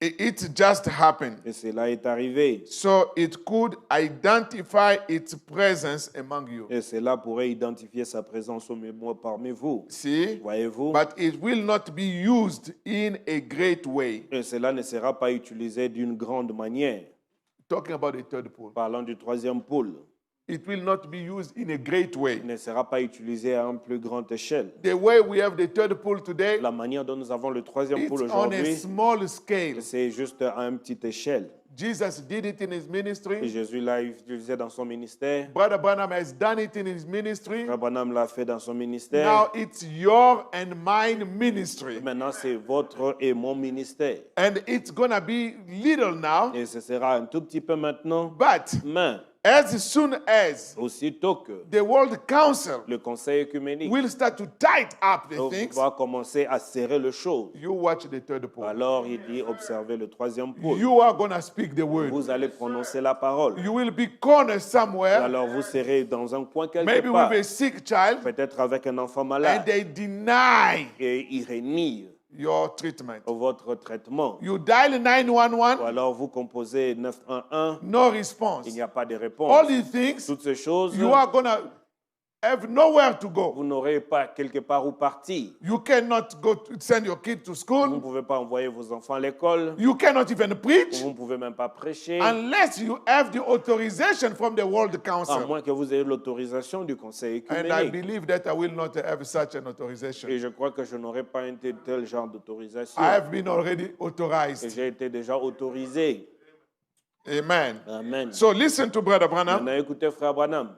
it just happened. et cela est arrivé. So it could identify its presence among you. Et cela pourrait identifier sa présence au mémoire parmi vous. See? Voyez-vous? But it will not be used in a great way. Et cela ne sera pas utilisé d'une grande manière. Talking about the third pole. Parlant du troisième pôle, It will not be used in a great way. il ne sera pas utilisé à une plus grande échelle. The way we have the third pole today, La manière dont nous avons le troisième it's pôle on a aujourd'hui, small scale. c'est juste à une petite échelle. Jesus did it in his Et ministry. Jésus l'a utilisé dans son ministère. Brother Branham has done it in his ministry. Abraham l'a fait dans son ministère. Now it's your and mine ministry. Maintenant, c'est votre et mon ministère. And it's going to be little now, Et ce sera un tout petit peu maintenant. but Mais as soon as aussitôt que the World Council le Conseil œcuménique will start to tight up the things, va commencer à serrer le chose, you watch the third pole. alors il dit observez le troisième pôle. You are going to speak the word. Vous allez prononcer la parole. You will be cornered somewhere, Alors vous serez dans un coin quelque maybe part, with a sick child, peut-être avec un enfant and malade, they deny et il renie your treatment. votre traitement. You dial Ou 911, alors vous composez 911, no response. il n'y a pas de All réponse. these things, Toutes ces choses, you are going to have nowhere to go. vous n'aurez pas quelque part où partir. You cannot go to send your kid to Vous ne school. pouvez pas envoyer vos enfants à l'école. You cannot even preach Vous ne pouvez même pas prêcher. unless you have the authorization from the World À Council. moins que vous ayez l'autorisation du conseil And I œcuménique. believe that I will not have such an authorization. Et je crois que je n'aurai pas un tel genre d'autorisation. I have been already Et authorized. j'ai été déjà autorisé. Amen. Amen. So listen to Brother Branham. Maintenant, écoutez, frère Branham.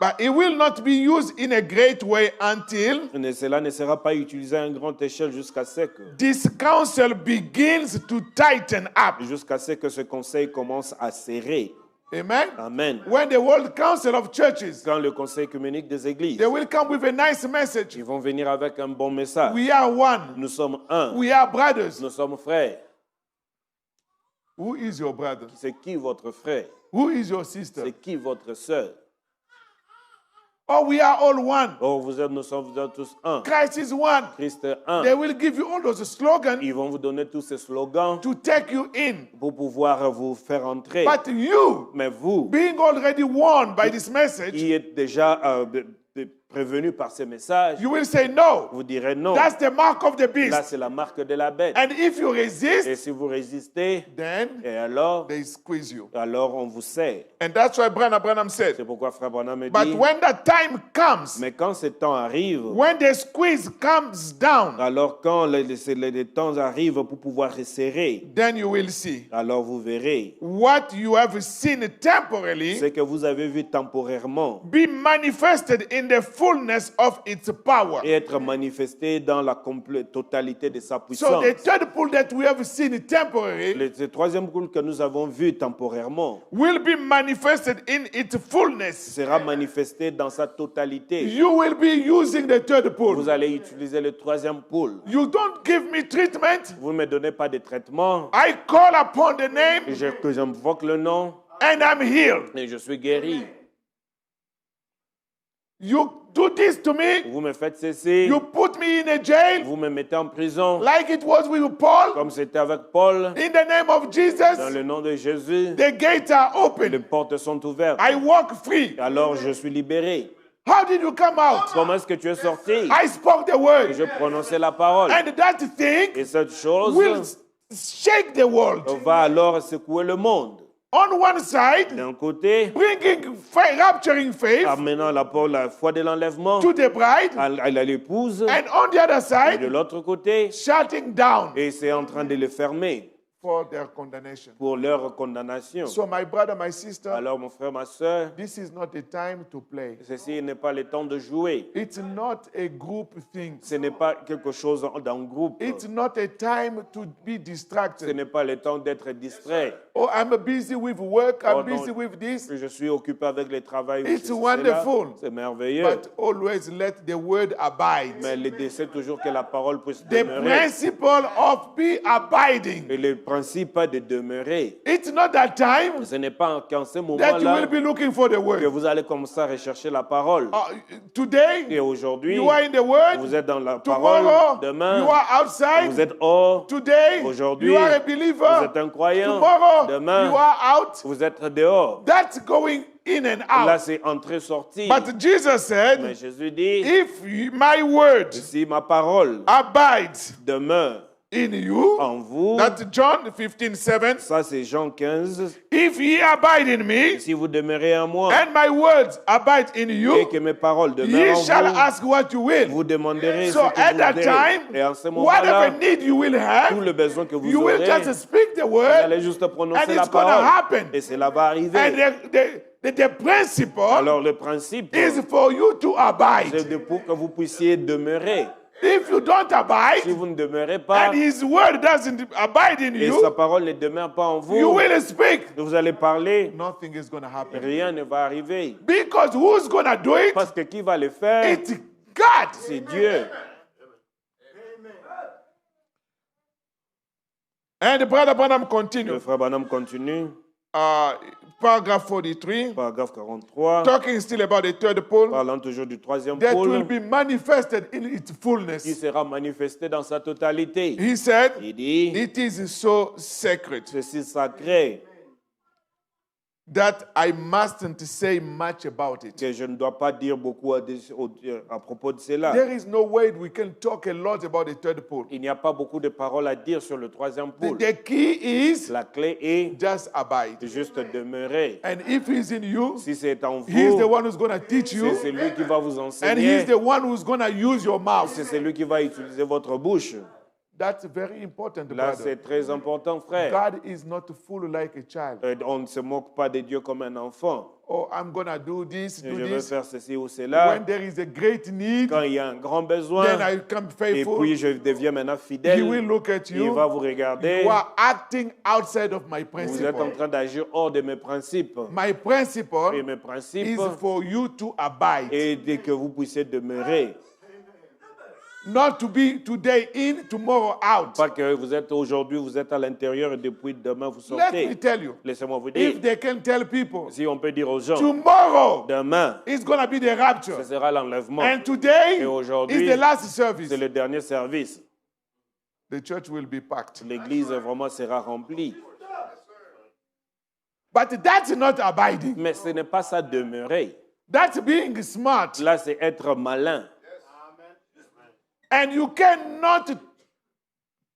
But it will not be used in a great way until Cela ne sera pas utilisé à une grande échelle jusqu'à ce que, this council begins to tighten up. ce conseil commence à serrer. Amen. Amen. When the World Council of Churches, Quand le conseil œcuménique des églises, they will come with a nice message. ils vont venir avec un bon message. We are one. Nous sommes un. We are brothers. Nous sommes frères. Who is your brother? C'est qui votre frère? Who is your sister? C'est qui votre sœur? Oh, we are all one. Oh, vous êtes tous un. Christ is one. Christ est un. They will give you all those slogans Ils vont vous donner tous ces slogans to take you in. pour pouvoir vous faire entrer. But you, Mais vous, being already warned by this message, qui êtes déjà prévenu par ces messages, you will say no. vous direz non. That's the mark of the Là, beast. c'est la marque de la bête. And if you resist, Et si vous résistez, then et alors they squeeze you. on vous sait. And that's why Branham said, C'est pourquoi Frère Branham me but dit, when the time comes, mais quand ce temps arrive, when the squeeze comes down, alors quand les temps arrivent pour pouvoir resserrer, then you will see alors vous verrez what you have seen temporarily ce que vous avez vu temporairement be manifested in the fullness of its power. et être manifesté dans la totalité de sa So puissance. the third pull that we have seen temporarily Le troisième coup que nous avons vu temporairement will be manifested in its fullness. sera manifesté dans sa totalité. You will be using the third pull. Vous allez utiliser le troisième pôle. You don't give me treatment. Vous ne me donnez pas de traitement. I call upon the name Que j'invoque le nom and I'm healed. et je suis guéri. You do this to me. Vous me faites cesser. You put me in a jail Vous me mettez en prison. like it was with Paul. Comme c'était avec Paul. In the name of Dans Jesus, le nom de Jésus, the gates are les open. portes sont ouvertes. I walk free. Alors je suis libéré. How did you come out? Comment est-ce que tu es sorti? I spoke the word. Je prononçais la parole. And that thing Et cette chose will shake the world. va alors secouer le monde. On one side, D'un côté, bringing rapturing faith amenant la foi de l'enlèvement to the bride, à l'épouse. and on the other Et de side, l'autre côté, shutting down et c'est en train de les fermer for their condemnation. pour leur condamnation. So, my brother, my sister, Alors, mon frère, ma soeur, this is not a time to play. ceci n'est pas le temps de jouer. It's not a group thing. Ce n'est pas quelque chose d'un groupe. It's not a time to be Ce distracted. n'est pas le temps d'être distrait. Oh, I'm busy with work. Oh, I'm busy no. with this. Je suis occupé avec le travail. It's ceci, wonderful. cela. C'est merveilleux. But always let the word abide. Mais le décès toujours que la parole puisse The demeurer. principle of be abiding. Et le principe de demeurer. It's not that time Ce n'est pas qu'en ce that you moment-là will be looking for the que word. vous allez commencer à rechercher la parole. Today, Et aujourd'hui, you are in the word. vous êtes dans la Tomorrow, parole. Demain, you are outside. vous êtes hors. Today, Aujourd'hui, you are a vous believer. êtes un croyant. Tomorrow, Demain, you are out. vous êtes dehors. That's going in and Là, out. c'est entrée-sortie. But Jesus Mais said, Jésus dit, my word si ma parole abides demeure in you, en vous, that's John 15:7. ça c'est Jean 15, If ye abide in me, si vous demeurez en moi and my words abide in et you, que mes paroles ye demeurent en shall vous, ask what you will. vous demanderez So ce que at vous that voudrez. time, Et en ce whatever moment-là, need you will tout have, le besoin que vous you will aurez, just speak the vous word, allez juste prononcer and la it's gonna parole. happen. Et cela va arriver. And the principle Alors le principe, is for you to abide. c'est pour que vous puissiez demeurer. If you don't Si abide, vous ne demeurez pas and His word doesn't abide in et sa you, parole ne demeure pas en vous, you will speak. vous allez parler, Nothing is going to happen. rien ne va arriver. Because who's going to do it? Parce que qui va le faire? It's God. C'est Dieu. And Brother Branham Le continued. frère Branham continue. paragraph 43, Paragraphe 43. talking still about the third pole, Parlant toujours du troisième that will pôle, be manifested in its qui fullness. sera manifesté dans sa totalité. He said, Il dit, it is so sacred c'est si sacré that I mustn't say much about it. que je ne dois pas dire beaucoup à propos de cela. There is no way we can talk a lot about the third pole. Il n'y a pas beaucoup de paroles à dire sur le troisième pôle. The key is La clé est just abide. de juste demeurer. And if he's in you, Si c'est en he's the vous, one who's going to teach c'est you, celui qui va vous and enseigner. he's the one who's going to use your mouth. C'est celui qui va utiliser votre bouche. That's very important, Là, brother. c'est très important, frère. God is not full like a child. On ne se moque pas de Dieu comme un enfant. Oh, I'm going to do this, Je do veux this. faire ceci ou cela. When there is a great need, Quand il y a un grand besoin, then I become et faithful. puis je deviens maintenant He fidèle, will look at il you. va vous regarder. You are acting outside of my Vous êtes en principle. train d'agir hors de mes principes. My Et principle mes principes is for you to abide, et dès que vous puissiez demeurer. not to be today in, tomorrow out. Pas que vous êtes aujourd'hui, vous êtes à l'intérieur et depuis demain vous Let me sortez. tell you, Laissez-moi vous dire, if they can tell people, si on peut dire aux gens, tomorrow demain, is going to be the ce rapture, sera l'enlèvement. and today Et aujourd'hui, is the last service, c'est le dernier service. the church will be packed. L'église vraiment sera remplie. But that's not abiding. Mais ce n'est pas ça demeurer. That's being smart. Là, c'est être malin. And you cannot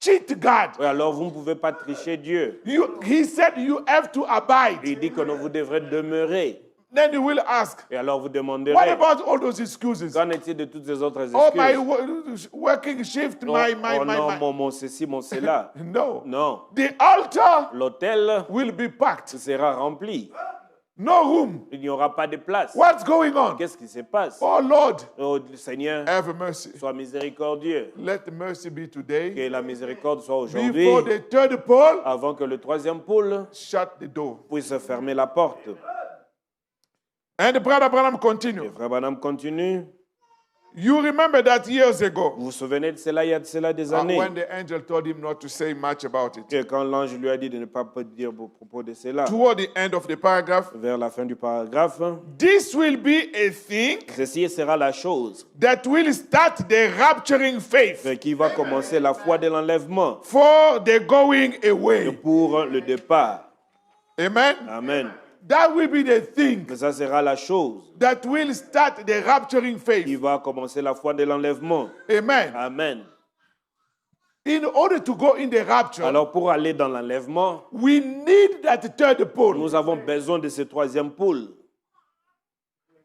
cheat God. Et alors, vous ne pouvez pas tricher Dieu. He said you have to abide. Il dit que vous devrez demeurer. Then you will ask, Et alors, vous demanderez, what about all those excuses? qu'en est-il de toutes ces autres Oh, my excuses? working shift, Oh, oh non, mon ceci, mon cela. No. Non. The altar L'hôtel will be packed. sera rempli. No room. Il n'y aura pas de place. What's going on? Qu'est-ce qui se passe? Oh, Lord, Oh Seigneur, have mercy. sois miséricordieux. Let mercy be today. Que la miséricorde soit aujourd'hui, Before the third pole, avant que le troisième pôle shut the door. puisse fermer la porte. And Brother Branham Et continue. Frère Branham continue. You remember that years ago, Vous vous souvenez de cela il y a de cela des années? when the angel told him not to say much about it. Que quand l'ange lui a dit de ne pas dire au propos de cela, Toward the end of the paragraph, vers la fin du paragraphe, this will be a thing ceci sera la chose that will start the rapturing faith qui va commencer la foi de l'enlèvement for the going away. pour le départ. Amen. Amen. That will be the thing Que ça sera la chose that will start the rapturing qui faith. va commencer la foi de l'enlèvement. Amen. Amen. In order to go in the rapture, Alors pour aller dans l'enlèvement, we need that third pole. nous avons besoin de ce troisième pôle.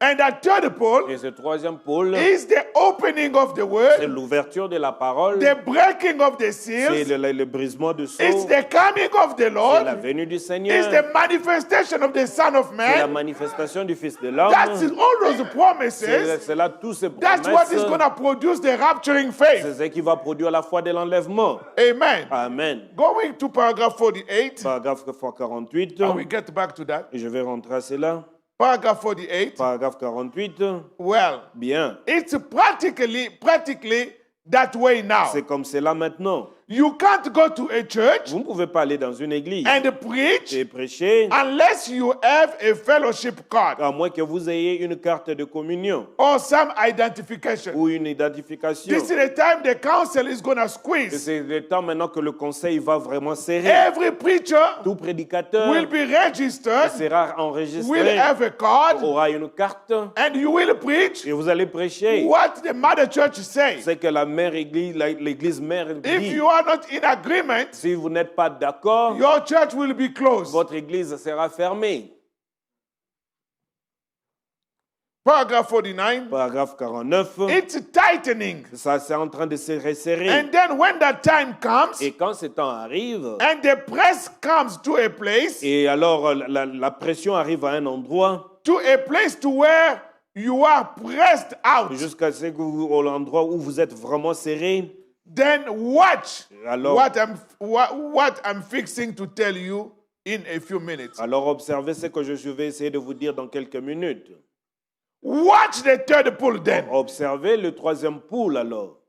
And that third pole Et ce troisième pôle, is the opening of the c'est word, l'ouverture de la parole, the breaking of the c'est seals, le brisement de sceaux, it's the coming of the c'est la Lord, venue du it's Seigneur, the manifestation of the Son of c'est la Man. manifestation du Fils de l'homme. That's all those promises. C'est là tous ces That's what is going promesses. to produce the rapturing faith. C'est ce qui va produire la foi de l'enlèvement. Amen. Amen. Going to paragraph 48, Paragraphe 48. and we get back to that. Et je vais rentrer à cela. Paragraph 48. Paragraphe 48. Well, Bien. it's practically that way now. C'est comme cela maintenant. You can't go to a church Vous ne pouvez pas aller dans une église and preach et prêcher unless you have a fellowship card à moins que vous ayez une carte de communion or some identification. ou une identification. This is the time the council is going to Et squeeze. c'est le temps maintenant que le conseil va vraiment serrer. Every preacher Tout prédicateur will be registered, sera will enregistré, have a card, aura une carte and you will preach et vous allez prêcher what the mother church says. c'est que la mère église, l'église mère If dit. you are not in agreement, Si vous n'êtes pas d'accord, your church will be closed. votre église sera fermée. Paragraph 49. Paragraphe 49. It's tightening. Ça, c'est en train de se resserrer. And then when that time comes, Et quand ce temps arrive, and the press comes to a place, et alors la pression arrive à un endroit, to where you are pressed out, jusqu'à ce que vous, au endroit où vous êtes vraiment serré, then watch Alors- what I'm fixing to tell you in a few minutes. alors observez ce que je vais essayer de vous dire dans quelques minutes. Watch the third pull then. Observez le troisième pool alors.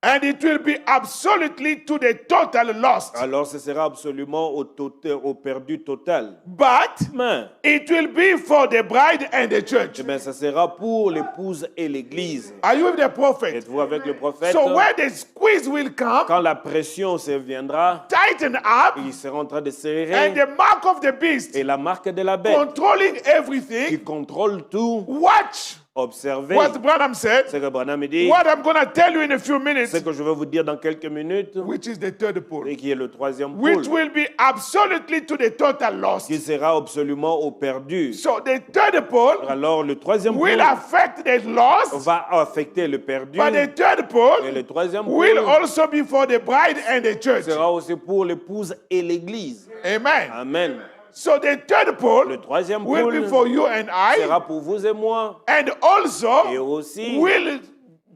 And it will be absolutely to the total lost. alors ce sera absolument au perdu total. But Mais, it will be for the bride and the church. eh bien, ça sera pour l'épouse et l'église. Are you with the prophet? Êtes-vous avec le prophète? So when the squeeze will come, Quand la pression se viendra, tighten up, il sera en train de and serrer. the mark of the beast Et la marque de la bête controlling qui everything. contrôle tout, Watch observez what Branham said. ce que Branham dit, What I'm going to tell you in a few minutes, ce que je vais vous dire dans quelques minutes, which is the third pole, et qui est le troisième which pôle, will be absolutely to the total lost. qui sera absolument au perdu. So the third pole Alors le troisième will pôle affect the lost, va affecter le perdu, but the third et pole le troisième will pôle also be for the bride and the church. sera aussi pour l'épouse et l'église. Amen. Amen. So the third Le pole troisième will be pôle for you and I, sera pour vous et moi, and et also aussi will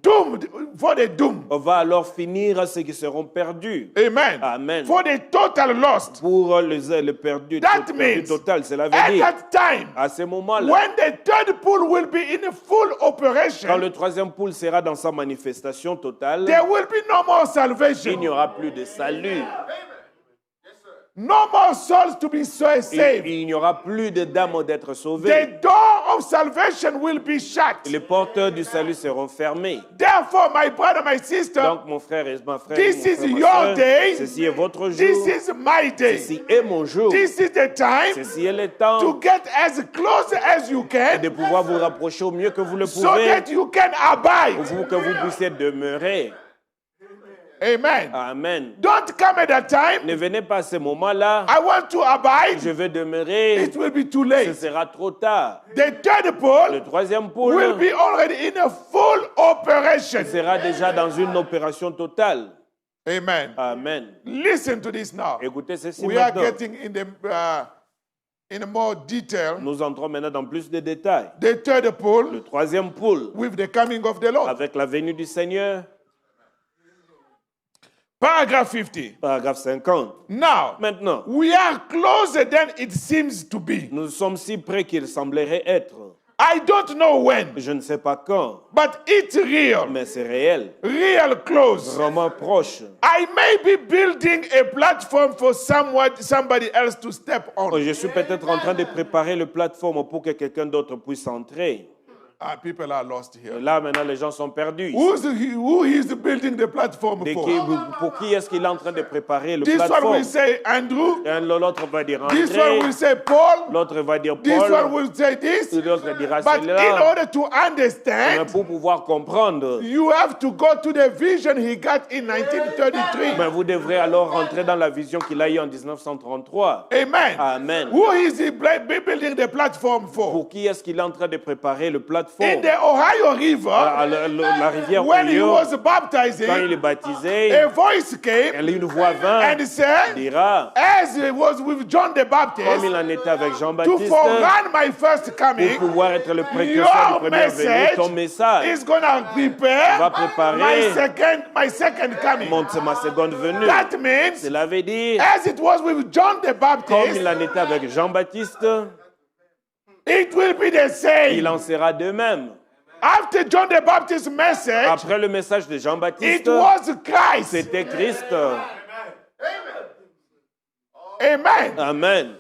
doomed for the doom. on va alors finir ceux qui seront perdus. Amen. Amen. For the total lost. Pour le perdu, That perdu means total, cela veut at dire that time, à ce moment-là, when the third pole will be in full quand operation, le troisième pôle sera dans sa manifestation totale, there will be no more il n'y salvation. aura plus de salut. No more souls to be saved. Il n'y aura plus de dames d'être sauvées. The door of salvation will be shut. Les porteurs du salut seront fermés. Therefore, my brother, my sister, Donc, mon frère et ma frère, this mon is frère, ma your sœur, day. ceci est votre this jour. is my day. Ceci est mon jour. This is the time Ceci est le temps to get as close as you can de pouvoir vous rapprocher au mieux que vous le so pouvez that you can abide. pour que vous puissiez demeurer. Amen. Amen. Don't come at that time. Ne venez pas à ce moment-là. I want to abide. Je veux demeurer. It will be too Ce late. sera trop tard. The third pole Le troisième will pôle be already in a full operation. sera déjà dans une opération totale. Amen. Amen. Listen to this now. Écoutez ceci We are maintenant. getting in more detail. Nous entrons maintenant dans plus de détails. The third pole Le troisième pôle, with the coming of the Lord. avec la venue du Seigneur, Paragraph 50. paragraphe 50. Now, Maintenant, we are closer than it seems to be. nous sommes si près qu'il semblerait être. I don't know when, Je ne sais pas quand, but it's real. mais c'est réel, Real close. vraiment proche. I may be building a platform for somebody else to step on. Je suis peut-être en train de préparer le plateforme pour que quelqu'un d'autre puisse entrer. People are lost Et here. là, maintenant, les gens sont perdus. Who is building the platform De for? pour qui est-ce qu'il est en train de préparer le This one plateforme? will say Andrew. Et l'autre va dire This one André, will say Paul. l'autre va dire This one Paul, will say this. l'autre dira But in cela. order to Mais understand, pour pouvoir comprendre, you have to go to the vision he got in 1933. mais vous devrez alors rentrer dans la vision qu'il a eue en 1933. Amen. Amen. Who is he building the platform for? Pour qui est-ce qu'il est en train de préparer le In plateforme? the Ohio River, La rivière when he Ohio, was quand il baptizing, est baptisé, a voice came une voix vint and said, dira, as it was with John the comme Baptist, il en était avec to Jean-Baptiste, forerun my first pour coming, pouvoir être le précurseur your du premier venu, ton message message is going to prepare va préparer my second coming. ma seconde venue. That means, Cela veut dire, as it was with John the comme Baptist, il en était avec Jean-Baptiste, it will be the same. il en sera de même. After John the Baptist's message, Après le message de it Jean-Baptiste, was Christ. c'était Christ. Amen. Amen.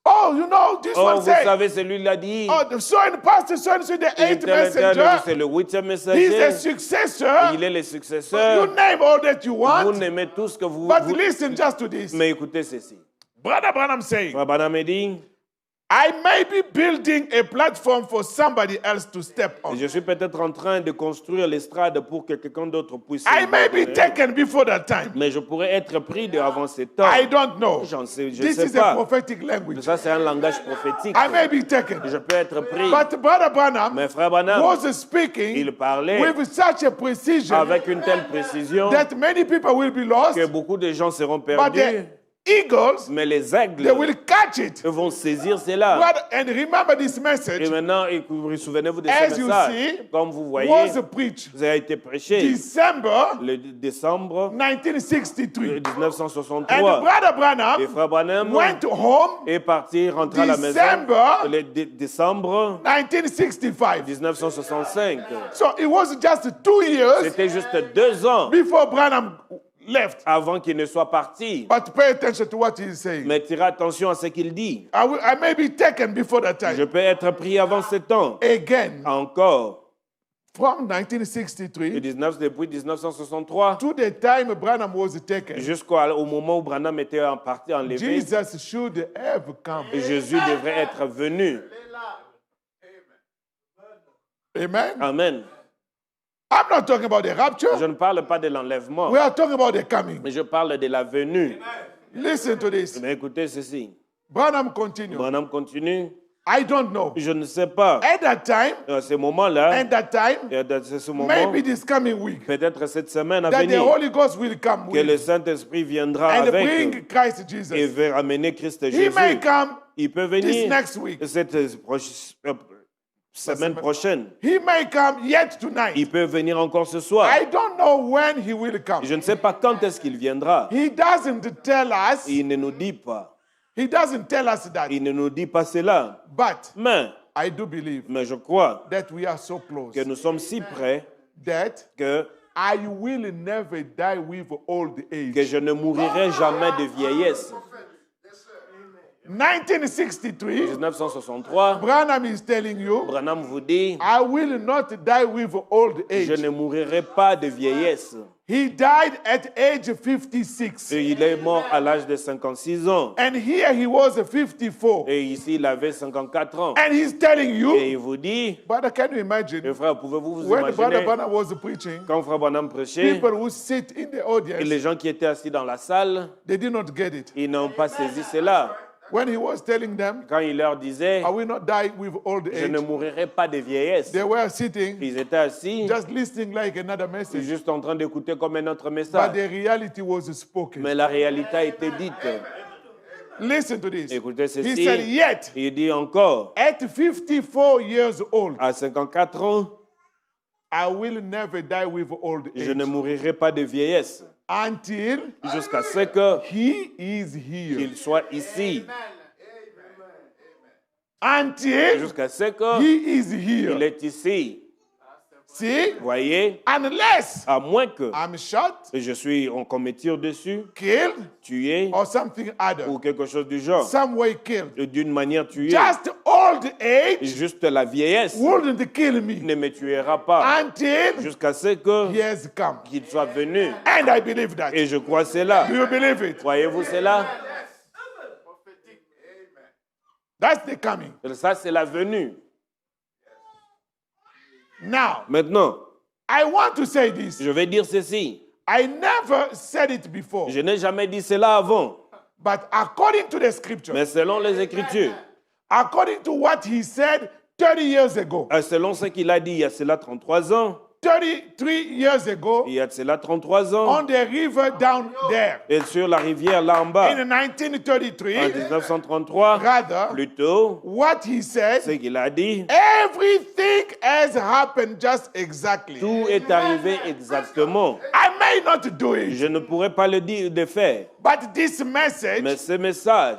Oh, you know, this Oh, one vous said, savez, celui l'a dit. oh, the son pastor, son is the eighth C'est messenger. le huitième He's messager. a successor. Il est le You successeur. name all that you Vous want, n'aimez tout ce que vous... but vous- listen just to this. Mais écoutez ceci. Brother Branham saying, Frère Branham dit, I may be building a platform for somebody else to step on. je suis peut-être en train de construire l'estrade pour que quelqu'un d'autre puisse... I may be taken before that time. Mais je pourrais être pris avant ce temps. I don't know. Je This sais is a pas. prophetic language. Ça, c'est un langage prophétique. I may be taken. Je peux être pris. But Brother Branham Mais frère Branham, was speaking il parlait with such a precision avec une telle précision that many people will be lost. que beaucoup de gens seront But perdus. eagles, Mais les they aigles will catch it. vont saisir cela. Brother, and remember this Et message maintenant, souvenez-vous de As ce you message. see, Comme vous voyez, was preached ça a été prêché December le décembre 1963. And 1963. Brother Et Branham Frère Branham went home est parti, rentré à la maison December le décembre 1965. 1965. So it was just 2 years C'était juste 2 ans before Branham left. avant qu'il ne soit parti. But pay attention to what he's saying. Mais tirez attention à ce qu'il dit. I may be taken before that Je time. peux être pris avant ce temps. Again, Encore. from 1963 Depuis 1963 to the time Branham was taken, jusqu'au moment où Branham était en partie enlevé, Jesus should have come. Jésus devrait être venu. Amen. Amen. I'm not talking about the rapture. Je ne parle pas de l'enlèvement, We are talking about the coming. mais je parle de la venue. Listen to this. Mais écoutez ceci. Branham continued. Branham continue. I don't know. Je ne sais pas. At that time, À ce moment-là, and that time, et à ce moment, maybe this coming week, peut-être cette semaine à that the venir, Holy Ghost will come que le with Saint-Esprit viendra and avec bring Christ et Jesus. va ramener Christ He Jésus. may come Il peut this venir next week. cette semaine prochaine. He may come yet tonight. Il peut venir encore ce soir. I don't know when he will come. Je ne sais pas quand est-ce qu'il viendra. He doesn't tell us. Il ne nous dit pas. He doesn't tell us that. Il ne nous dit pas cela. But Mais I do believe je crois that we are so close que nous sommes si près that que I will never die with old age. je ne mourirai jamais de vieillesse. 1963, 1963, Branham is telling you, Branham vous dit, I will not die with old je age. ne mourirai pas de vieillesse. He died at age 56. Et il est mort à l'âge de 56 ans. And here he was 54. Et ici, il avait 54 ans. And he's telling Et you, il vous dit, brother, can you imagine mes frères, pouvez-vous vous when Brother imaginer, Branham was preaching, quand Frère Branham prêchait, people who sit in the et audience, les gens qui étaient assis dans la salle, they did not get it. ils n'ont pas saisi cela. When he was telling them, Quand il leur disait, I will not die with old je ne age, mourirai pas de vieillesse, they were sitting, ils étaient assis, just listening like another message. juste en train d'écouter comme un autre But message. the reality was spoken. Mais la réalité a été dite. Listen to this. Écoutez He ceci. said, yet, Il dit encore, at 54 years old, à 54 ans, I will never die with old je ne age mourirai pas de vieillesse until jusqu'à ce que he is here. qu'il soit ici. Until Jusqu'à ce que he is il here. est ici. See? Voyez, Unless à moins que I'm shot, qu'on me tire dessus, killed, tué or something other. ou quelque chose du genre, Some way killed. d'une manière tuée. Just old age Juste la vieillesse wouldn't kill me ne me tuera pas until jusqu'à ce que he has come. qu'il soit venu. And I believe that. Et je crois cela. Do you believe it? Voyez-vous cela? That's the coming. Ça, c'est la venue. Now, Maintenant, I want to say this. je vais dire ceci. I never said it before, Je n'ai jamais dit cela avant. but according to the scripture, Mais selon les Écritures, according to what he said 30 years ago, selon ce qu'il a dit il y a cela 33 ans, 33 years ago, il y a cela 33 ans, on the river down there, et sur la rivière là en bas, in en 1933, 1933, rather, plutôt, what he said, ce qu'il a dit, everything has happened just exactly. tout est arrivé exactement. I may not do it, Je ne pourrais pas le dire de faire, but this message mais ce message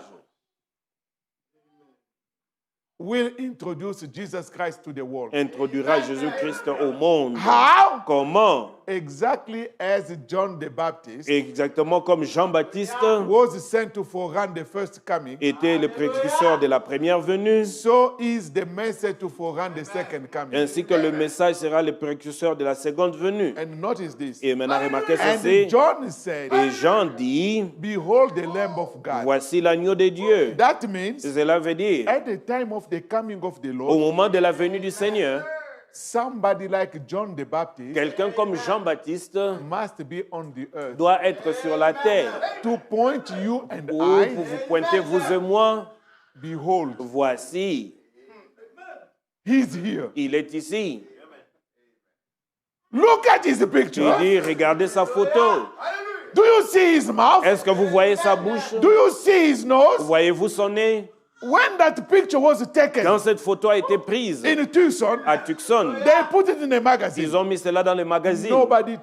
will introduce Jesus Christ to the world. introduira Jésus-Christ au monde. How? Comment? Exactly as John the Baptist Exactement comme Jean-Baptiste was sent to forerun the first coming, était le précurseur de la première venue, so is the message to forerun the second coming. ainsi que le message sera le précurseur de la seconde venue. And notice this. Et maintenant, remarquez And ceci. John said, Et Jean dit, behold the Lamb of God. voici l'agneau de Dieu. That means Cela veut dire, at the time of the coming of the au Lord, moment de la venue du Seigneur, somebody like John the Baptist quelqu'un comme Jean-Baptiste must be on the earth doit être sur la terre. to point you and Ou I, pour vous pointer, vous et moi, behold, voici, he's here. il est ici. Look at his Il picture. dit, regardez sa photo. Do you see his mouth? Est-ce que vous voyez sa bouche? Do you see his nose? Voyez-vous son nez? When that picture was taken Quand cette photo a été prise in Tucson, à Tucson, they put it in a magazine. ils ont mis cela dans les magazines. Nobody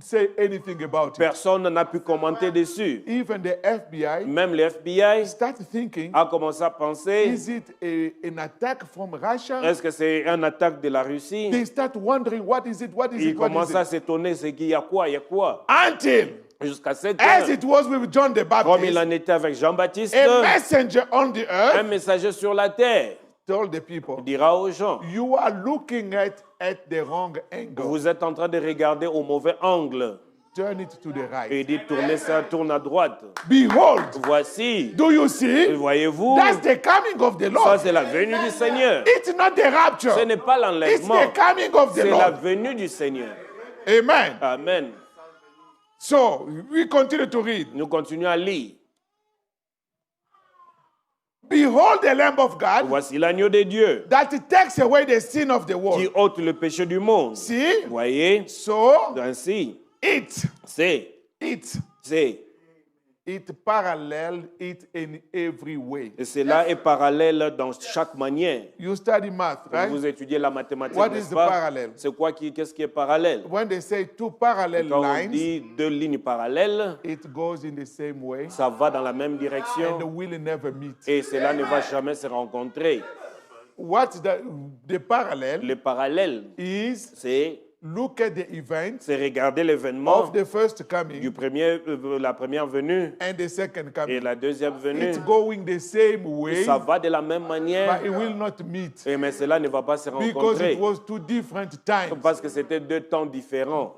say anything about it. Personne n'a pu commenter dessus. Even the FBI Même le FBI start thinking, a commencé à penser, is it an attack from Russia? est-ce que c'est une attaque de la Russie? They start wondering, what is it? What is Ils it? What commencent is à it? s'étonner, c'est qu'il y a quoi, il y a quoi? Until, Jusqu'à 7 as heures, it was with John the comme il Baptist, en était avec Jean-Baptiste, a messenger on the un earth messager sur la terre told the people, dira aux gens, you are looking at the wrong angle. vous êtes en train de regarder au mauvais angle. Turn it to the Et right. il dit, tournez ça, tourne à droite. Behold, Voici, do you see? voyez-vous, That's the coming of the ça Lord. c'est la venue du Seigneur. It's not the rapture. Ce n'est pas It's l'enlèvement, the coming of the c'est la Lord. venue du Seigneur. Amen. Amen. So we continue to read. Nous continuons à lire. Behold the Lamb of God Voici l'agneau de Dieu that takes away the sin of the qui world. ôte le péché du monde. See? Voyez, So ainsi, it c'est, parallel it in every way. et cela est parallèle dans chaque manière. You study math, right? Vous étudiez la mathématique, What n'est-ce is the pas? parallel? C'est quoi qu'est-ce qui est parallèle? When they say two parallel Quand on lines, dit deux lignes parallèles, it goes in the same way ça va dans la même and direction will never meet. et cela ne va jamais se rencontrer. What the parallel Le parallèle, is, c'est look at the event regarder l'événement of the first du coming la première venue and the second et coming. la deuxième venue. It's going the same way, Ça va de la même manière, but it will not meet mais cela ne va pas se because rencontrer it was two different times. parce que c'était deux temps différents.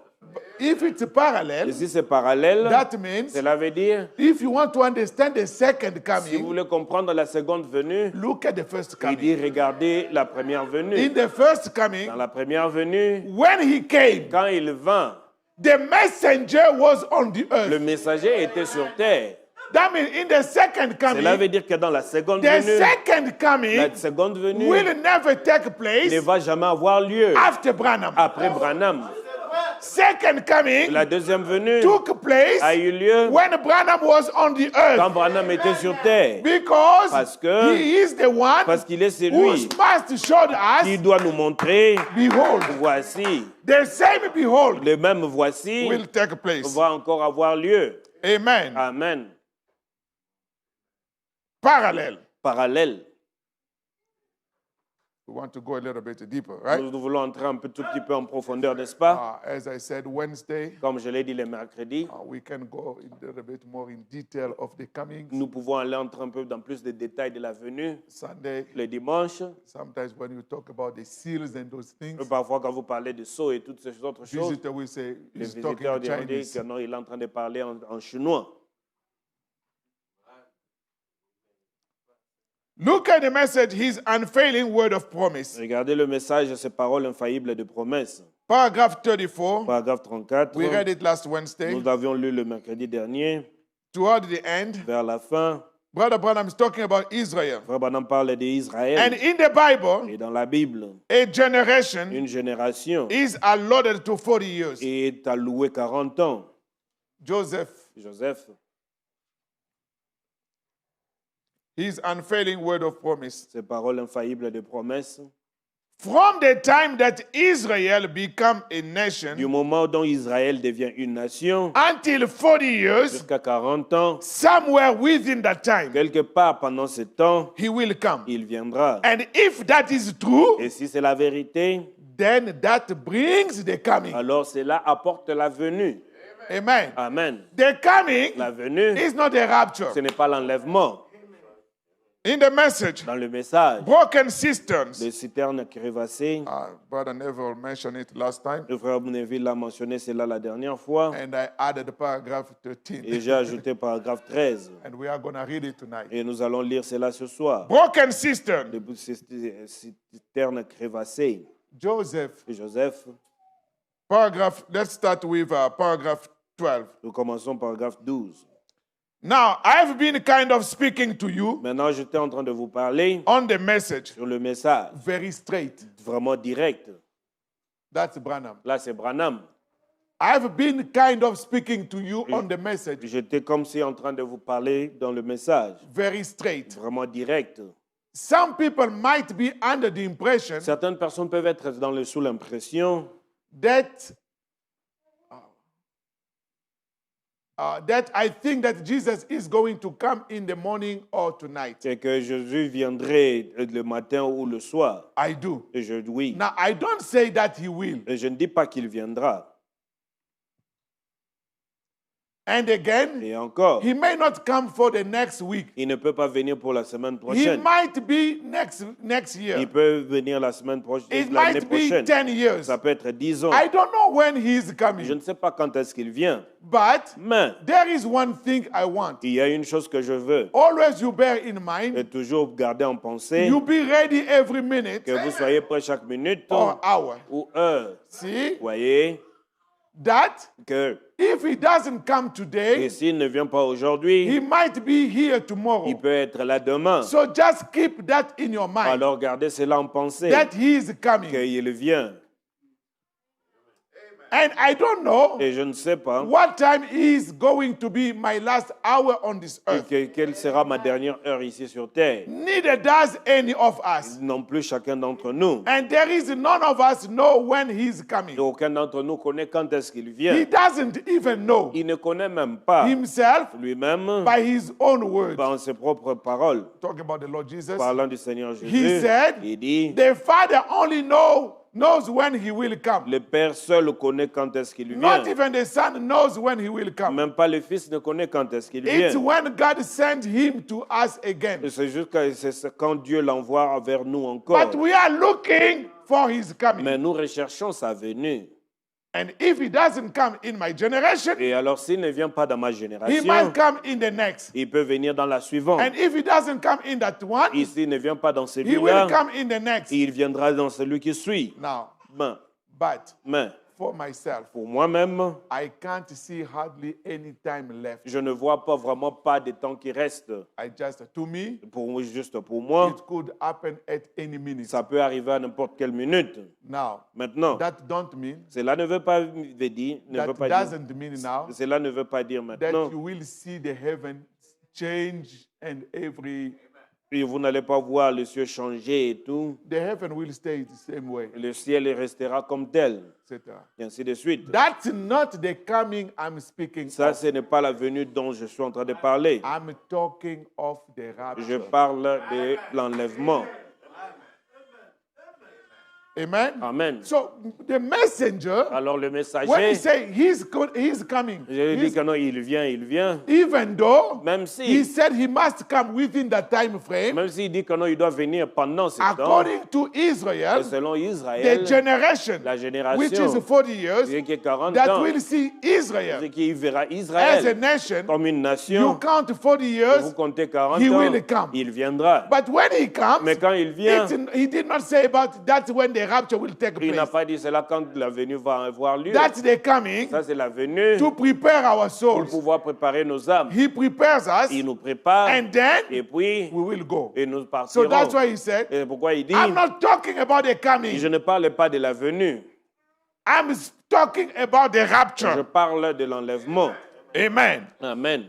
If it's Et parallel, si c'est parallèle, that means cela veut dire, if you want to understand the second si vous coming, voulez comprendre la seconde venue, look at the first il coming. dit regardez la première In venue. the first coming, Dans la première venue, when he came, quand il vint, the messenger was on the le earth. messager était sur terre. That means in the second Cela veut coming, dire que dans la seconde the venue, second la coming seconde venue will never take ne place va jamais avoir lieu after Branham. après Branham. Second coming La deuxième venue took place a eu lieu when Branham was on the quand earth Branham était sur terre. because Parce que- he is the one Parce qu'il est who celui must show qui us, doit nous montrer, behold, voici, the same behold le même voici will take place. va encore avoir lieu. Amen. Amen. Parallel. Parallèle. We want to go a little bit deeper, right? Nous voulons entrer un tout petit peu en profondeur, n'est-ce pas? As I said, Wednesday, Comme je l'ai dit le mercredi, we can go a little bit more in detail of the comings. nous pouvons aller entrer un peu dans plus de détails de la venue. Sunday, Le dimanche, sometimes when you talk about the seals and those things, parfois quand vous parlez de sceaux et toutes ces autres choses, visitor will say les he's talking visiteurs in diront Chinese. que non, il est en train de parler en chinois. Look at the message, his unfailing word of promise. Regardez le message de ces paroles infaillibles de promesse. Paragraph 34, Paragraphe 34. we read it last Wednesday. Nous avions lu le mercredi dernier. Toward the end, Vers la fin, Brother Branham is talking about Israel. Frère Branham parle And d'Israël. in the Bible, Et dans la Bible, a generation une génération is allotted to 40 years. est allouée 40 ans. Joseph, Joseph, his unfailing word of promise. ces paroles infaillibles de promesse. From the time that Israel become a nation Du moment dont Israël devient une nation, until 40 years, jusqu'à 40 ans, somewhere within that time, quelque part pendant ce temps, he will come. il viendra. And if that is true, Et si c'est la vérité, then that brings the coming. alors cela apporte la venue. Amen. Amen. The coming La venue, is not a rapture. ce n'est pas l'enlèvement. In the message, Dans le message, broken cisterns. les citernes crevassées, Brother Neville mentioned it last time, le frère Neville a mentionné cela la dernière fois, and I added paragraph et 13. j'ai ajouté paragraphe 13. And we are going to read it tonight. Et nous allons lire cela ce soir. Broken cistern. Les citernes crevassées. Joseph, Et Joseph, let's start with paragraph 12. nous commençons paragraphe 12. Now, I've been kind of speaking to you Maintenant, j'étais en train de vous parler on the message, sur le message, very straight. vraiment direct. That's Branham. Là, c'est Branham. I've been kind of speaking to you on the message, J'étais comme si en train de vous parler dans le message, very straight. vraiment direct. Some people might be under the impression Certaines personnes peuvent être sous l'impression that that I think that Jesus is going to come in the morning or tonight. que Jésus viendrait le matin ou le soir. I do. Et oui. Now, I don't say that he will. Et je ne dis pas qu'il viendra. And again, Et encore, he may not come for the next week. il ne peut pas venir pour la semaine He prochaine. might be next year. Il peut venir la semaine prochaine, It l'année might be prochaine. 10 years. Ça peut être 10 ans. I don't know when he is Je coming. ne sais pas quand est-ce qu'il vient. But Mais there is one thing I want. il y a une chose que je veux. Always you bear in mind, Et toujours garder en pensée you be ready every minute que vous soyez prêts chaque minute or hour. ou heure. See Vous voyez that que if he doesn't come et today, s'il ne vient pas he aujourd'hui, might be here tomorrow. il peut être là demain. So just keep that in your mind Alors gardez cela en pensée that he is coming. qu'il vient. And I don't know Et je ne sais pas what time is going to be my last hour on this earth. quelle sera ma dernière heure ici sur terre. Neither does any of us. Non plus chacun d'entre nous. And there is none of us know when he's Et coming. aucun d'entre nous connaît quand est-ce qu'il He vient. doesn't even know Il ne connaît même pas himself lui-même by his own words. par ses propres paroles. Talk about the Lord Jesus. Parlant du Seigneur He Jésus, said, il dit, the Father only knows when he will come. le Père seul connaît quand est-ce qu'il vient. Not even the Son knows when he will come. Même pas le Fils ne connaît quand est-ce qu'il It's vient. when God sent him to us again. C'est juste quand Dieu l'envoie vers nous encore. But we are looking for his coming. Mais nous recherchons sa venue. And if he doesn't come in my generation, Et alors s'il ne vient pas dans ma he génération, might come in the next. il peut venir dans la suivante. And if he doesn't come in that one, Et s'il ne vient pas dans he will celui-là, come in the next. il viendra dans celui qui suit. Now, Mais, but for myself, pour moi-même, I can't see hardly any time left. je ne vois vraiment pas de temps qui reste. To me, Juste pour moi, it could happen at any minute. ça peut arriver à n'importe quelle minute. Now, Maintenant, that don't mean, cela ne veut pas dire, that doesn't mean now cela ne veut pas dire that maintenant, you will see the heaven change and et vous n'allez pas voir le ciel changer et tout. the heaven will stay the same way, Le ciel restera comme tel, etc. et ainsi de suite. That's not the coming I'm speaking Ça, of. ce n'est pas la venue dont je suis en train de parler. I'm talking of the Je rapture. parle de l'enlèvement. Amen? Amen. So the messenger, Alors le when he messager, say he's coming, je dis que non, il vient. even though Même he si, said he must come within that time frame, même s'il dit que non, il doit venir pendant ce temps. according to Et Israel, selon the Israël, generation, la which génération is 40 years, qui est 40 that ans, will see Israel qui verra as a Israël nation, comme une you nation. count 40 Vous years, comptez 40 he ans, will come. il viendra. But when he comes, Mais quand il vient, he did not say about that's when the rapture will take il n'a place. pas dit cela quand la venue va avoir lieu. That's the coming Ça, c'est la venue to prepare our pour souls. pouvoir préparer nos âmes. He prepares us, Il nous prépare and then et puis we will go. et nous So partirons. that's why he said, Et pourquoi il dit, I'm not talking about the coming. je ne parle pas de la venue, I'm talking about the je rapture. parle de l'enlèvement. Amen. Amen.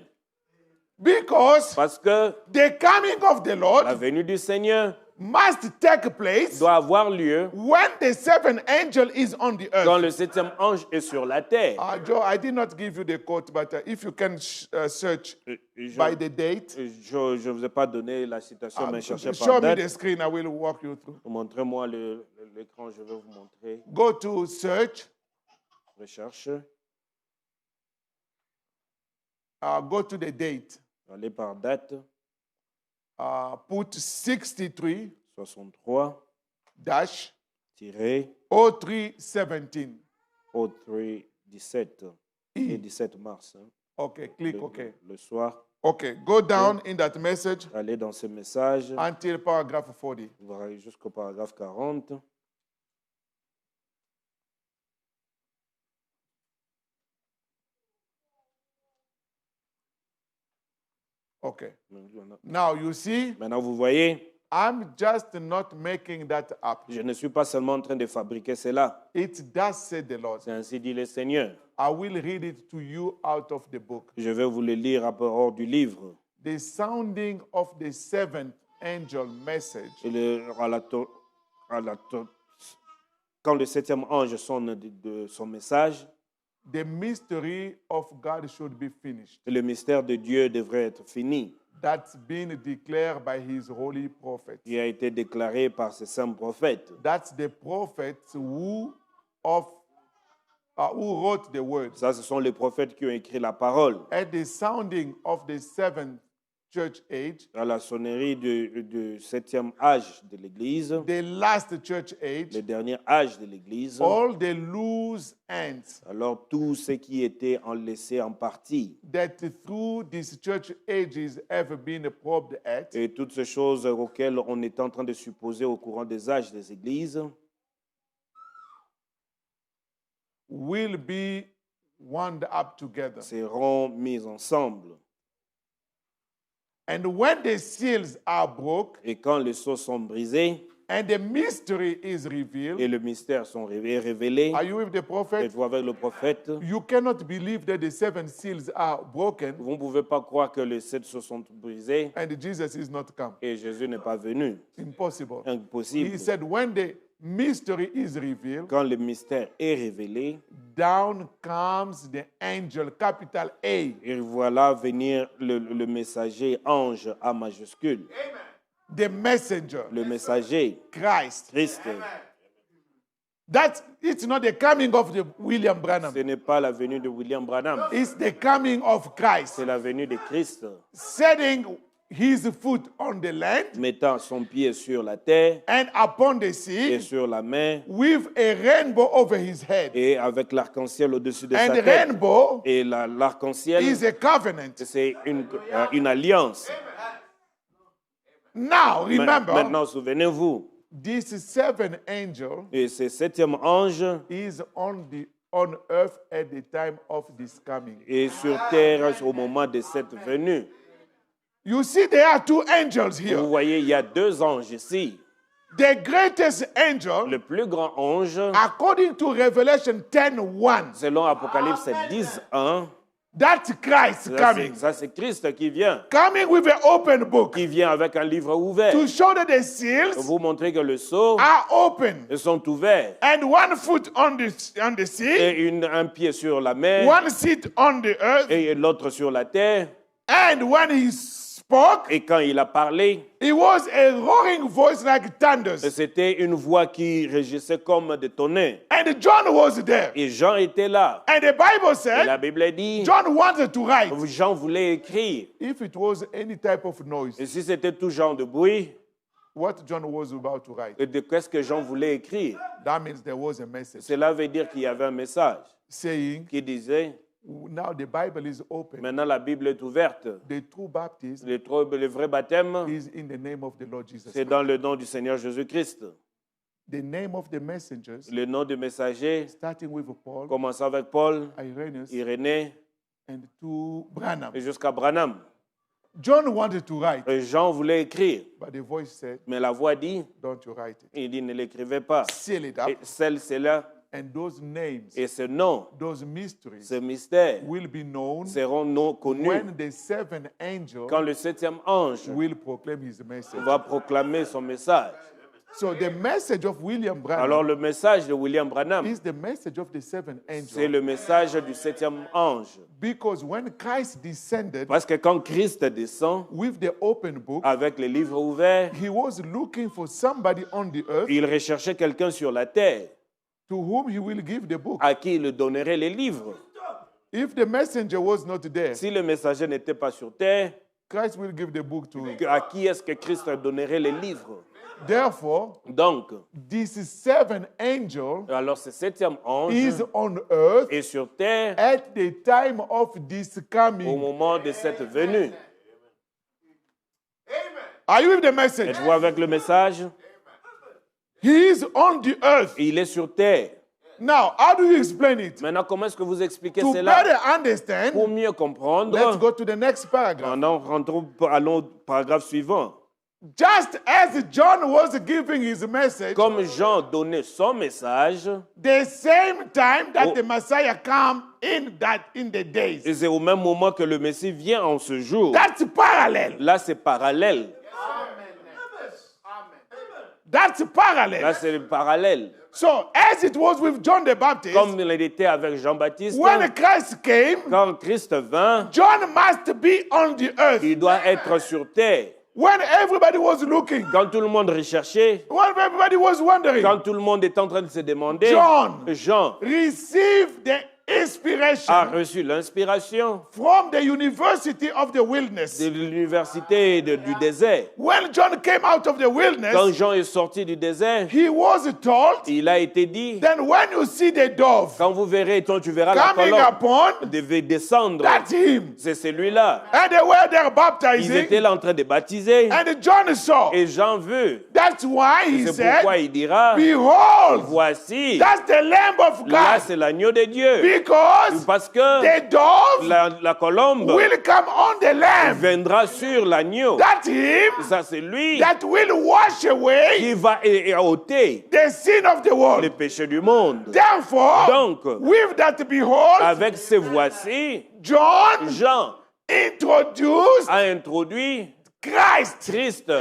Because Parce que the coming of the la Lord venue du Seigneur must take place doit avoir lieu when the seventh angel is on the quand earth. le septième ange est sur la terre. Joe, I did not give you the quote, but if you can search Je by the date, ne vous ai pas donné la citation, mais cherchez show par me date. the screen. I will walk you through. Montrez-moi l'écran, je vais vous montrer. Go to search. Recherche. Go to the date. Allez par date. Put 63 63 dash tiré 0317. 03 17 et 17 mars. Hein. Okay, click OK. Le soir. Okay, go down in that message Allez dans ce message. until paragraph 40. Vous allez jusqu'au paragraphe 40. Okay. Now you see, Maintenant, vous voyez, I'm just not making that up. Je ne suis pas seulement en train de fabriquer cela. It does say the Lord. C'est ainsi dit le Seigneur. I will read it to you out of the book. Je vais vous le lire à parole du livre. The sounding of the seventh angel message Et quand le septième ange sonne de son message, the mystery of God should be finished. le mystère de Dieu devrait être fini. That's been declared by his holy prophets. Il a été déclaré par ses saints prophètes. That's the prophets who wrote the words. Ça, ce sont les prophètes qui ont écrit la parole. At the sounding of the seventh church age, À la sonnerie du septième âge de l'Église, the last church age, le dernier âge de l'Église, all the loose ends alors tout ce qui était laissé en partie that through these church ages have been probed at et toutes ces choses auxquelles on est en train de supposer au courant des âges des Églises will be wound up together. seront mises ensemble. And when the seals are broke Et quand les sceaux sont brisés and the mystery is et revealed, le mystère sont révélés, are you with the prophet? êtes-vous avec le prophète? You cannot believe that the seven seals are broken Vous ne pouvez pas croire que les sept sceaux sont brisés and Jesus is not come. et Jésus n'est pas venu. Impossible. Impossible. He said, when the mystery is revealed, Quand le mystère est révélé, down comes the angel, capital A. et voilà venir le messager ange A majuscule. The messenger, Le messager, Christ. Christ. It's not the coming of the William Branham. Ce n'est pas la venue de William Branham, It's the coming of Christ. c'est la venue de Christ, Setting his foot on the land mettant son pied sur la terre and upon the et sea sur la mer, with a rainbow over his head. et avec l'arc-en-ciel au-dessus de And sa the tête. rainbow Et l'arc-en-ciel, is a covenant. c'est une alliance. Now, remember, Maintenant, souvenez-vous, this seven angel et ce septième ange is on earth at the time of this coming. est sur terre au moment de cette venue. You see, there are two angels Vous here. voyez, il y a deux anges ici. The greatest angel, Le plus grand ange, according to Revelation 10:1, selon Apocalypse 10:1, that's Christ coming. ça c'est Christ qui vient. Coming with an open book Qui vient avec un livre ouvert. to show that the seals Vous montrer que les sceaux are open. sont ouverts. And one foot on the sea, Et un pied sur la mer one seat on the earth. et l'autre sur la terre. And when he spoke, Et quand il a parlé, it was a roaring voice like thunders. c'était une voix qui rugissait comme des tonnerres. And John was there. Et Jean était là. And the Bible Et la said Bible dit, John wanted to write. Jean voulait écrire. If it was any type of noise, Et si c'était tout genre de bruit, what John was about to write, qu'est-ce que Jean voulait écrire? that means there was a message Cela veut dire qu'il y avait un message saying, qui disait, now the Bible is open. maintenant la Bible est ouverte. The true baptism Le vrai baptême, is in the name of the Lord Jesus c'est Christ. dans le nom du Seigneur Jésus-Christ. The name of the messengers, Le nom du messager, starting with Paul, commençant avec Paul, Irenaeus, Irénée and to Branham. et jusqu'à Branham. John wanted to write, Et Jean voulait écrire, but the voice said, mais la voix dit, don't you write it. il dit ne l'écrivez pas. Seal it up. Et celle-là And those names, et ce nom, those mysteries ce mystère will be known seront connus when the seven angel quand le septième ange will proclaim his message. va proclamer son message. So the message of William Alors Branham le message de William Branham, is the message of the seven c'est angels. le message du septième ange. Because when Christ descended Parce que quand Christ descend with the open book, avec les livres ouverts, he was looking for somebody on the earth il recherchait quelqu'un sur la terre to whom he will give the book. à qui il donnerait les livres. If the messenger was not there, Si le messager n'était pas sur terre, Christ will give the book to him. à qui est-ce que Christ donnerait les livres? Therefore, Donc, this seven angel alors ce septième ange is on earth est sur terre at the time of this au coming. moment de cette venue. Are you with the message? Êtes-vous avec le message? He is on the earth. Il est sur terre. Now, how do you explain it? Maintenant, comment est-ce que vous expliquez To cela? better understand, Pour mieux comprendre, let's go to the next paragraph. allons au paragraphe suivant. just as John was giving his message, Comme Jean donnait son message, the same time that Oh. the Messiah come in the days. et c'est au même moment que le Messie vient en ce jour. That's parallel. Là, c'est parallèle. That's parallel. Là, c'est le parallèle. So as it was with John the Baptist, Comme il était avec Jean-Baptiste, when Christ came, quand Christ vint, John must be on the earth. il doit être sur terre. When everybody was looking, Quand tout le monde recherchait, when everybody was wondering, quand tout le monde est en train de se demander, John. Jean receive the inspiration a reçu l'inspiration from the University of the Wilderness. de l'université du désert. When John came out of the Quand wilderness, Jean est sorti du désert, he was told, il a été dit, then when you see the dove quand vous verrez, quand tu verras la coming colombe upon, devait descendre, that's him. c'est celui-là. And they were there Ils baptizing, étaient là en train de baptiser and John saw. et Jean veut. That's why he C'est said, pourquoi il dira, behold, voici, that's the Lamb of là God. c'est l'agneau de Dieu. Because Parce que the dove la colombe will come on the Lamb. viendra sur l'agneau. That's him Ça c'est lui that will wash away qui va ôter the sin of the les world. péchés du monde. Therefore, Donc, with that behold, avec ces voici, John Jean introduced a introduit Christ. Christ.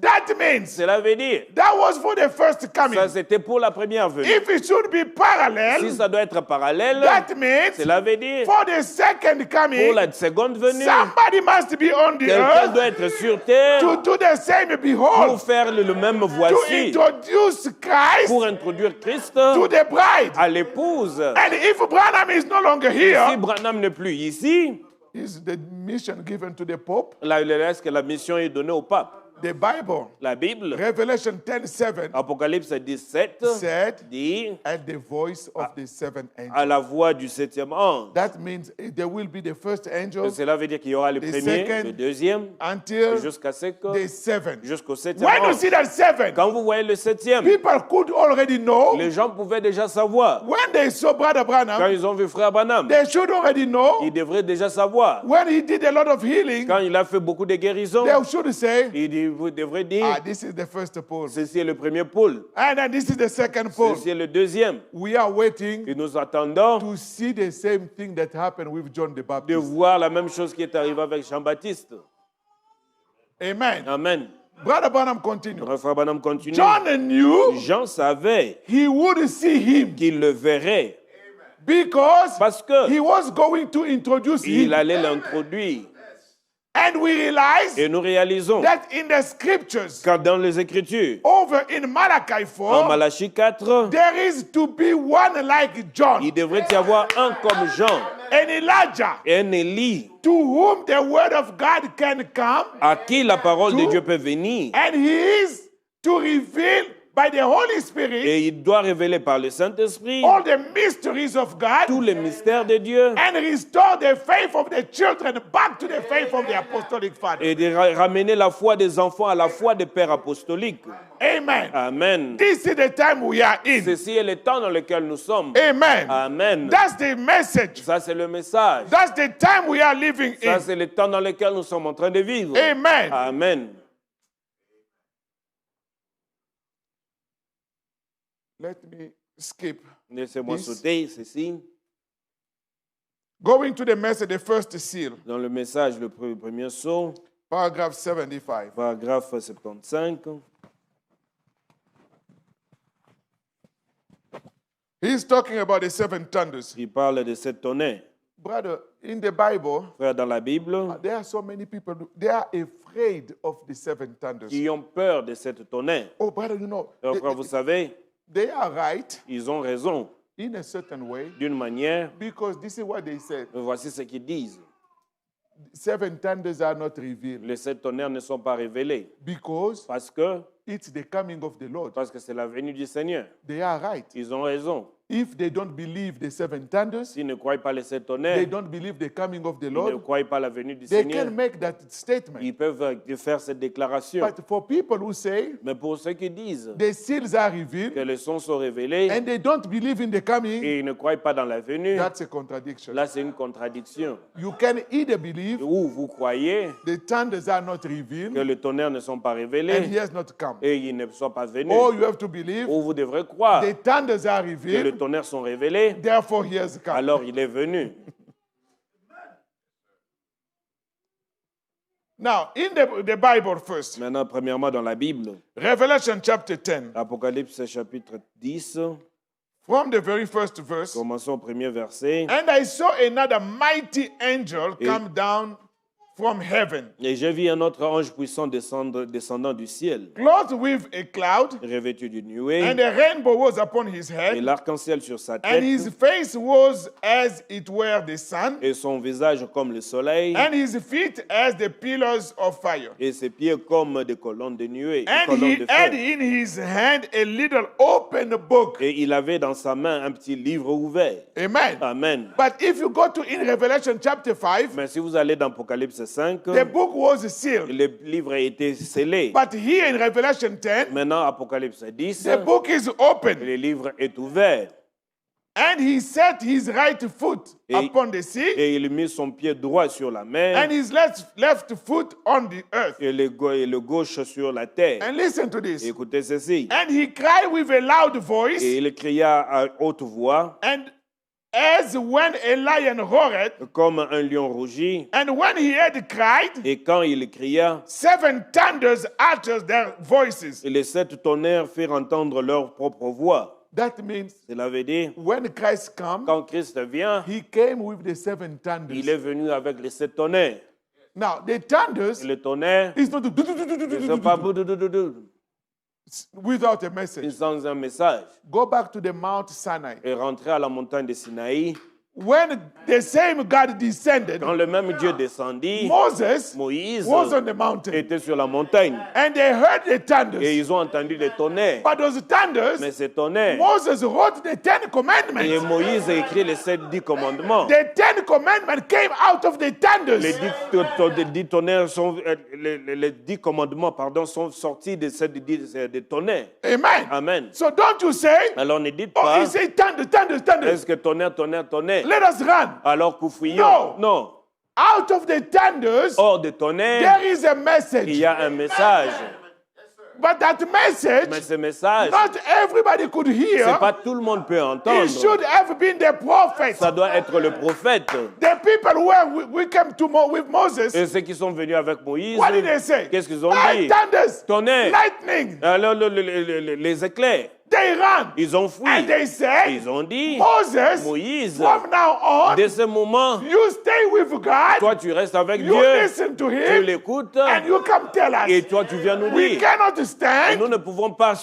That means Cela veut dire, that was for the first coming. ça c'était pour la première venue. If it should be parallel, Si ça doit être parallèle, that means cela veut dire, for the second pour coming, la seconde venue, somebody must be on the quelqu'un doit earth être sur terre to do the same pour behold, faire le même to voici, introduce Christ pour introduire Christ to the bride. à l'épouse. And if Branham is no longer Si here, Branham n'est plus ici, is the mission given to the Pope? là, il reste que la mission est donnée au pape. The Bible, La Bible, Revelation 10:7, Apocalypse 17, said, dit at the voice of the seventh angel. à la voix du septième ange. That means there will be the first angel Cela veut dire qu'il y aura le The premier, second, le deuxième, until jusqu'à the seventh. jusqu'au septième When you ange. see that seven, Quand vous voyez le septième, people could already know. les gens pouvaient déjà savoir. When they saw Brother Quand Branham, ils ont vu Frère Branham, they should already know. ils devraient déjà savoir. When he did a lot of healing, Quand il a fait beaucoup de guérisons, they should say, vous devrez dire, this is the first pole. ceci est le premier pôle, And then this is the second pole. ceci est le deuxième. We are waiting Et nous attendons to see the same thing that happened with John the de Baptist. voir la même chose qui est arrivée avec Jean-Baptiste. Amen. Amen. Brother Branham continued. Frère Branham continue. John knew Jean savait he would see him qu'il le verrait because parce que he was going to introduce il him. allait l'introduire. And we realize Et nous réalisons that in the scriptures, que dans les Écritures, over in Malachi en 4, Malachie 4, there is to be one like John, il devrait y avoir un comme Jean, and Elijah, un Élie, to whom the word of God can come, à qui la parole de Dieu peut venir. and he is to reveal by the Holy Spirit Et il doit révéler par le Saint-Esprit all the mysteries of God tous les mystères de Dieu and restore the faith of the children back to the faith of the apostolic father. et de ramener la foi des enfants à la foi des pères apostoliques. Amen. Amen. This is the time we are in. Ceci est le temps dans lequel nous sommes. Amen. Amen. That's the message. Ça, c'est le message. That's the time we are living Ça, in. c'est le temps dans lequel nous sommes en train de vivre. Amen. Amen. Let me skip. Laissez-moi This- sauter ceci. Going to the message, the first seal, Dans le message, le premier saut, paragraph 75. paragraphe 75. He's talking about the seven thunders. Il parle de sept tonnerres. Brother, in the Bible, Frère, dans la Bible, there are so many people, they are afraid of the seven thunders. qui ont peur de sept tonnerres. Oh, brother, you know, Alors, frère, vous savez, they are right ils ont raison in a certain way d'une manière. because this is what they said. Voici ce qu'ils disent. Seven thunders are not revealed Les sept tonnerres ne sont pas révélés because parce que it's the coming of the Lord. c'est la venue du Seigneur. They are right. Ils ont raison. if they don't believe the 7 thunders, s'ils ne croient pas les 7 they tonnerres, don't believe the coming of the ils ne Lord, croient pas la venue du they Seigneur, can make that statement. ils peuvent faire cette déclaration. But for people who say Mais pour ceux qui disent the seals are que revealed les sons sont révélés and they don't believe in the coming, et ils ne croient pas dans la venue, that's a contradiction. là c'est une contradiction. You can either believe Ou vous croyez the thunders are not que revealed les tonnerres ne sont pas and he révélés has not come. et ils ne sont pas venus. Or you have to believe Ou vous devrez croire the thunders are que les revealed, tonnerres sont révélés, therefore he has come. alors il est venu. Now, in the Bible first, Maintenant, premièrement, dans la Bible, Revelation chapter 10, Apocalypse chapitre 10, from the very first verse, commençons au premier verset. and I saw another mighty angel come down from heaven, Et j'ai vu un autre ange puissant descendant du ciel, clothed with a cloud, revêtu d'une nuée, and a rainbow was upon his et head, l'arc-en-ciel sur sa and his tête, face was as it were the sun, et son visage comme le soleil, and his feet as the pillars of fire. et ses pieds comme des colonnes de nuée, des And colonnes he de had feu. in his hand a little open book. Et il avait dans sa main un petit livre ouvert. Amen. Amen. But if you go to in Revelation chapter 5, Mais si vous allez dans Apocalypse 5, the book was sealed. le livre a été scellé. But here in Revelation 10, Maintenant, Apocalypse 10, the book is open. le livre est ouvert. And he set his right foot Et- upon the sea, Et il mit son pied droit sur la and mer his left foot on the earth. et le gauche sur la terre. And listen to this. Écoutez ceci. And he cried with a loud Et voice, il cria à haute voix, and as when a lion roared, comme un lion rougit. and when he had cried, Et quand il cria, 7 thunders uttered their voices. les 7 tonnerres firent entendre leur propre voix. That means Cela veut dire, when Christ comes, quand Christ vient, he came with the 7 il thunders. est venu avec les 7 tonnerres. Now, the thunders Et les tonnerres, is not ils ne sont pas without a message. sans un message. Go back to the Mount Sinai. Et rentrer à la montagne de Sinaï. When the same God descended, Quand le même Dieu descendit, Moses Moïse was on the mountain, était sur la montagne. and they heard the Et thunders. ils ont entendu les tonnerres. But those thunders, Mais ces tonnerres, Moses wrote the 10 et commandments. Moïse a écrit les 10 commandements. The 10 commandments came out of the Les thunders. 10 tonnerres sont, les 10 commandements, pardon, sont sortis de ces 10 tonnerres. Amen. Amen. So don't you say, Alors ne dites oh, pas, he said thunder, thunder, thunder. est-ce que tonnerre, tonnerre, tonnerre? Let us run. Alors que fuyons. No. Non. Out of the thunders, Hors de tonnerre, there is a il message. y a un message. But that Mais message, ce message, not everybody could c'est hear. pas tout le monde peut It entendre. should have been the prophet. Ça doit être le prophète. The people who we came to with Moses, Et ceux qui sont venus avec Moïse, what did they say? qu'est-ce qu'ils ont Hey, dit? thunders, Tonnerre. lightning. Alors les éclairs, They ran. ils ont fui. And they said, Ils ont dit, Moses, Moïse, from now on, dès ce moment, you stay with God, toi tu restes avec you Dieu, listen to tu him, l'écoutes, and you come tell et us. toi tu viens nous We dire. cannot Et nous stand ne pouvons pas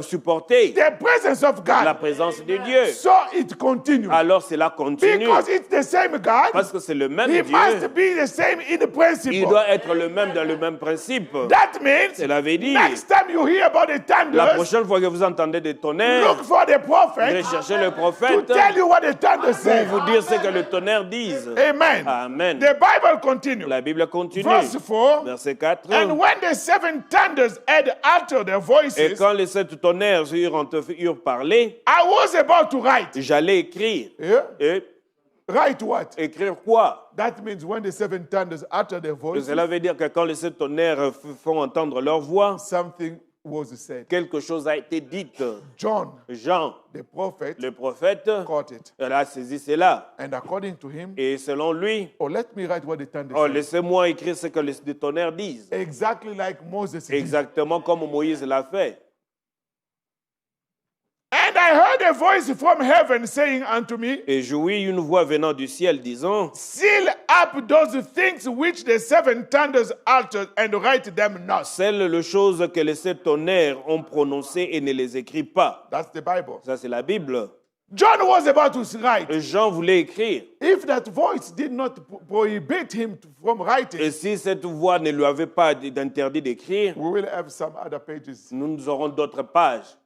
supporter the presence of la God. présence de Dieu. So it continues. Alors cela continue. Because it's the same God, Parce que c'est le même he must Dieu. be the same in the Il principle. doit être le même dans le même principe. That means Cela veut dire, next time you hear about the la thunders, prochaine fois que vous entendez des tonnerres, look for the de prophet chercher le to prophète tell you what the thunders pour say. vous dire ce que le tonnerre dise. Amen. Amen. The Bible continues. La Bible continue. Verse 4. Verset 4. And when the 7 thunders had uttered their Et voices, quand les 7 tonnerres eurent parlé, I was about to write. j'allais écrire. Yeah? Et Write what? écrire quoi? That means when the 7 thunders uttered their voices, Cela veut dire que quand les 7 tonnerres font entendre leur voix, something was said. quelque chose a été dit. John, Jean, the prophet, le prophète, caught it. elle a saisi cela. And according to him, Et selon lui, oh, let me write what the thunders oh, said. laissez-moi écrire ce que les tonnerres disent. Exactly like Moses did. Exactement comme Moïse l'a fait. And I heard a voice from heaven saying unto me, Et j'ouïs une voix venant du ciel disant, seal up those things which the 7 thunders uttered and write them not. celles les choses que les 7 tonnerres ont prononcées et ne les écrit pas. That's the Bible. Ça, c'est la Bible. John was about to write. Jean voulait écrire. If that voice did not prohibit him from writing, Et si cette voix ne lui avait pas d'interdit d'écrire, we will have some other pages. nous aurons d'autres pages.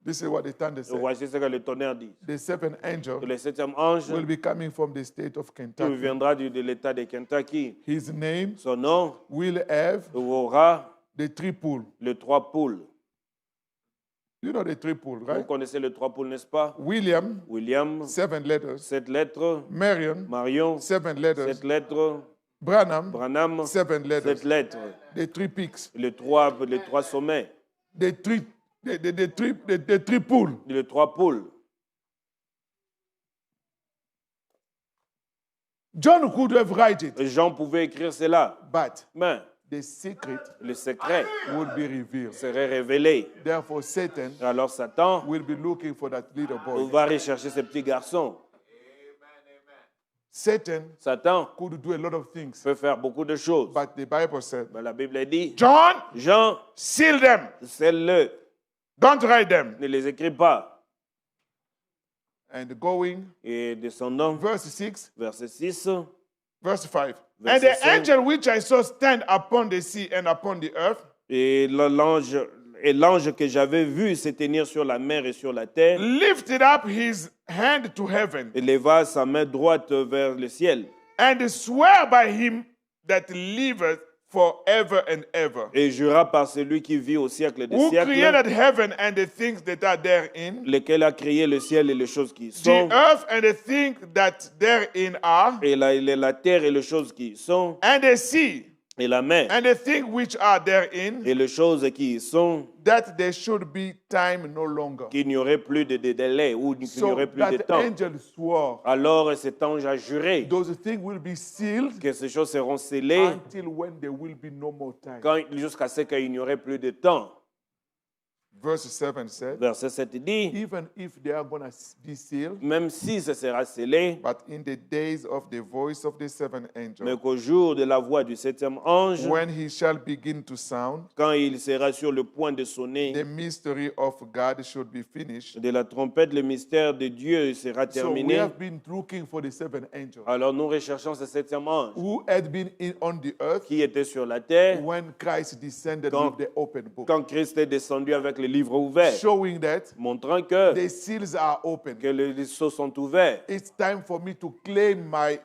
This is what the thunder said. Voici ce que le tonnerre dit. The seventh angel Que le septième ange will be coming from the state of qui Kentucky. viendra de l'État de Kentucky. His name Son nom will have aura the triple. le trois poules. You know the triple, Vous right? connaissez le trois poules, n'est-ce pas? William, William, 7 letters. 7 lettres. Marion, Marion, 7 letters. 7 lettres. Branham, Branham, 7 letters. 7 lettres. The three peaks. Les trois sommets. The triple. Les trois poules. John could have written it, Jean pouvait écrire cela. but Mais the secret le secret would be revealed. serait révélé. Therefore, Satan Alors Satan will be looking for that little boy. va rechercher ce petit garçon. Satan Satan could do a lot of things, peut faire beaucoup de choses. but the Bible said, Mais la Bible dit, John, Jean, seal them. scelle-le, Don't write them. ne les écris pas. And going, Et descendant, verse 6, verset 6, verse 5. Verse And the 5. angel which I saw stand upon the sea and upon the earth et l'ange que j'avais vu se tenir sur la mer et sur la terre, lifted up his hand to heaven éleva sa main droite vers le ciel and sware by him that liveth forever and ever, et jura par celui qui vit au siècle des who siècles, created heaven and the things that are therein, lequel a créé le ciel et les choses qui y the sont, earth and the things that therein are, et la terre et les choses qui y sont, and the sea et la mer and the things which are therein, et les choses qui y sont, that there should be time no longer. qu'il n'y aurait plus de délai ou qu'il n'y So aurait plus de that temps. angel swore, Alors cet ange a juré those things will be sealed que ces choses seront scellées until when there will be no more time. jusqu'à ce qu'il n'y aurait plus de temps. Verse 7 said, Verset 7 dit, even if they are going to be sealed, même si ce sera scellé, but in the days of the voice of the seventh mais angel, qu'au jour de la voix du septième ange, when he shall begin to sound, quand il sera sur le point de sonner the mystery of God should be finished. de la trompette, le mystère de Dieu sera So we terminé. have been looking for the seventh angel Alors nous recherchons ce septième ange who had been on the earth qui était sur la terre when Christ descended Quand- with the open book, quand Christ est descendu avec le livre ouvert, showing that montrant que the seals are open. les sceaux sont ouverts. It's time for me to claim my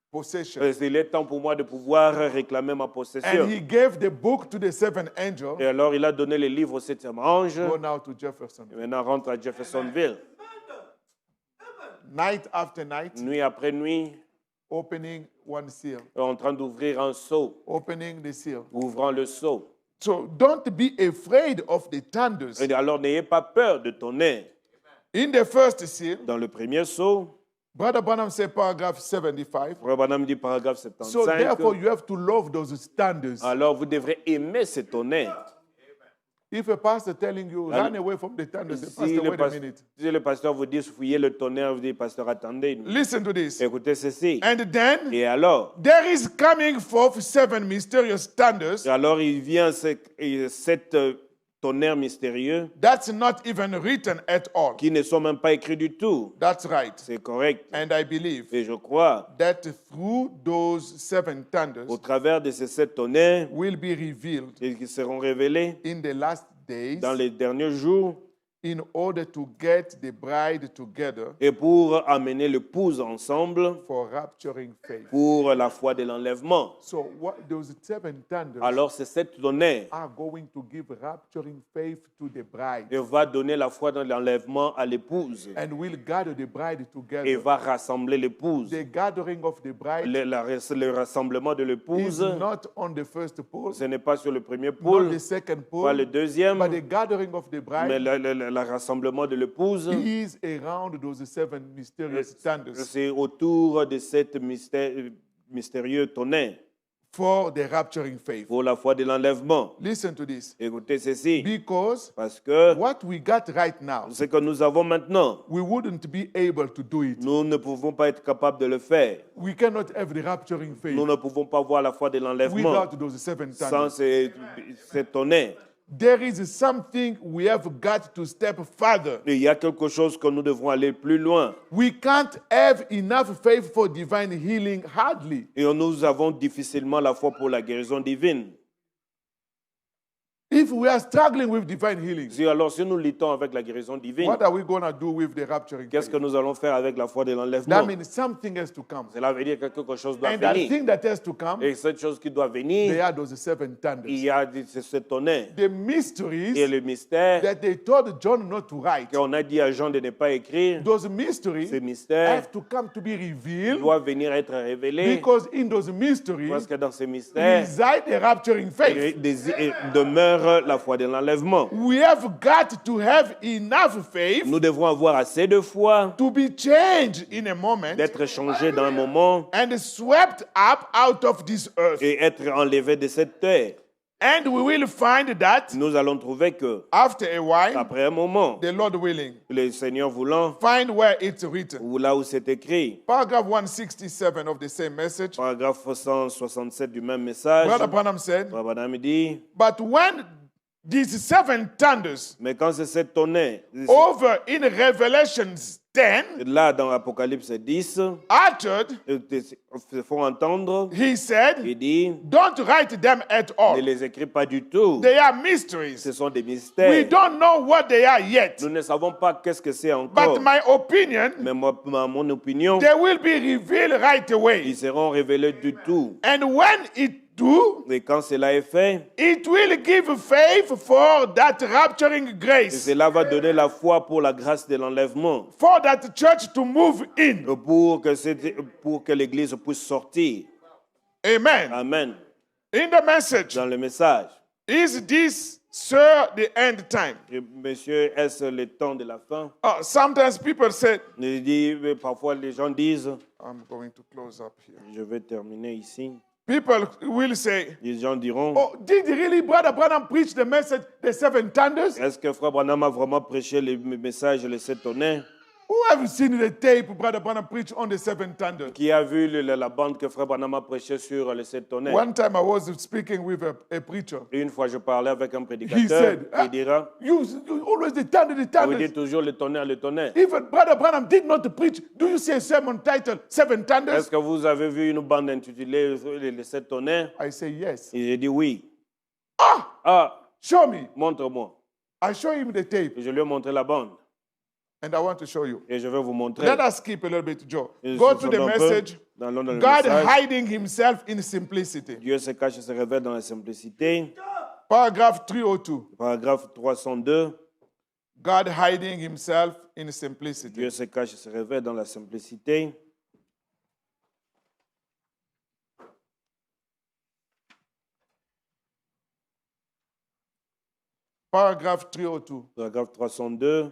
possession. Il est temps pour moi de pouvoir réclamer ma possession. And he gave the book to the seventh angel. Et alors il a donné le livre au septième ange. Go now to Jefferson. Et maintenant rentre à Jeffersonville. Night after night, Nuit après nuit, opening one seal, en train d'ouvrir un seau, opening the seal. ouvrant le seau. So don't be afraid of the thunders. Et alors n'ayez pas peur de tonnerre. In the first seal, Dans le premier seau, Brother Branham said paragraph 75. Frère Branham dit paragraphe So therefore 75, you have to love those thunders. alors vous devrez aimer ce tonnerre. If a pastor telling you run away from the thunders, say, Pastor, wait a minute. Si le pasteur vous dit fouillez le tonnerre, vous dites pasteur attendez. Listen to this. Écoutez ceci. And then Et alors, there is coming forth 7 mysterious thunders. et alors il vient sept tonnerres mystérieux That's not even written at all. qui ne sont même pas écrits du tout. That's right. C'est correct. And I believe Et je crois, that through those 7 thunders au travers de ces sept tonnerres, will be revealed et qui seront révélés in the last days dans les derniers jours, in order to get the bride together et pour amener l'épouse ensemble for rapturing faith. pour la foi de l'enlèvement. So what those 7 thunders Alors ces sept tonnerres, are going to give rapturing faith to the bride et va donner la foi dans l'enlèvement à l'épouse and will gather the bride et together. va rassembler l'épouse. The gathering of the bride Le rassemblement de is l'épouse, not on the first pole, ce n'est pas sur le premier not pôle, the second pas le pole, deuxième, but the gathering of the mais bride le rassemblement de l'épouse, is around those 7 mysterious thunders c'est autour de cette mystérieux tonnerre for the rapturing faith. pour la foi de l'enlèvement. Listen to this. Écoutez ceci, Because parce que what we got right now, ce que nous avons maintenant, we wouldn't be able to do it. nous ne pouvons pas être capables de le faire. We cannot have the rapturing faith Nous ne pouvons pas voir la foi de l'enlèvement without those 7 sans thunders. ces tonnerres. There is something we have got to step further. Il y a quelque chose que nous devons aller plus loin. We can't have enough faith for divine healing, hardly. Et nous avons difficilement la foi pour la guérison divine. If we are struggling with divine healing, Alors, si nous luttons avec la guérison divine, what are we going to do with the rapturing qu'est-ce faith? que nous allons faire avec la foi de That l'enlèvement? means something has to come. Cela veut dire que quelque chose doit And that venir. thing that has to come, Et cette chose qui doit they venir, are those seven il thunders. y a ce tonnerre. The mysteries Et le mystère that they told John not to write, qu'on a dit à Jean de ne pas écrire, those mysteries ces mystères have to come to be revealed, doivent venir être révélés. because in those mysteries Parce que dans ces mystères, reside the rapturing faith. demeure la foi de l'enlèvement. We have got to have enough faith Nous devons avoir assez de foi to be changed in a moment d'être changés dans un moment and swept up out of this earth. et être enlevés de cette terre. And we will find that Nous allons trouver que, after a while, après un moment, the Lord willing, le Seigneur voulant, find where it's written. ou là où c'est écrit, Paragraph 167 of the same message. paragraphe 167 du même message, Brother Branham said, Branham dit, but when these seven thunders mais quand c'est cette tonnerre, over in Revelations 10 là dans Apocalypse 10, uttered, se font entendre, he said, il dit, don't write them at ne all. les écris pas du tout. They are mysteries. Ce sont des We mystères. don't know what they are yet. Nous ne savons pas qu'est-ce que c'est encore. But my opinion, Mais mon opinion, they will be revealed right away. ils seront révélés du tout. And when it do, Et quand cela est fait, it will give faith for that rapturing et grace, cela va donner la foi pour la grâce de l'enlèvement, for that church to move in. pour que l'Église puisse sortir. Amen. Amen. In the message, Dans le message, is this, sir, the end time? et, monsieur, est-ce le temps de la fin? Sometimes people say, Il dit, parfois les gens disent, I'm going to close up here. je vais terminer ici. People will say, Les gens diront, oh, did really Brother Branham preach the message, the seven thunders? est-ce que Frère Branham a vraiment prêché le message, le sept tonnerres? Who have seen the tape Brother Branham preach on the seven thunders? Qui a vu la bande que Frère Branham a prêché sur le sept tonnerres? One time I was speaking with a preacher. Et une fois, je parlais avec un He prédicateur. said, Il dira, you always the thunder, the vous thunders. dites toujours le tonnerre, le tonnerre. Even Brother Branham did not preach. Do you see a sermon titled Seven Est-ce Thunders? que vous avez vu une bande intitulée les sept tonnerres? I say yes. Et j'ai dit oui. Ah, show me. Montre-moi. I show him the tape Et je lui ai montré la bande. and I want to show you. Et je vais vous montrer. Let us skip a little bit, Joe. Et Go je to saute the un peu message. dans le God message. hiding himself in simplicity. Dieu se cache et se révèle dans la simplicité. Paragraph 302. Paragraphe 302. God hiding himself in simplicity. Dieu se cache et se révèle dans la simplicité. Paragraph 302. Paragraphe 302.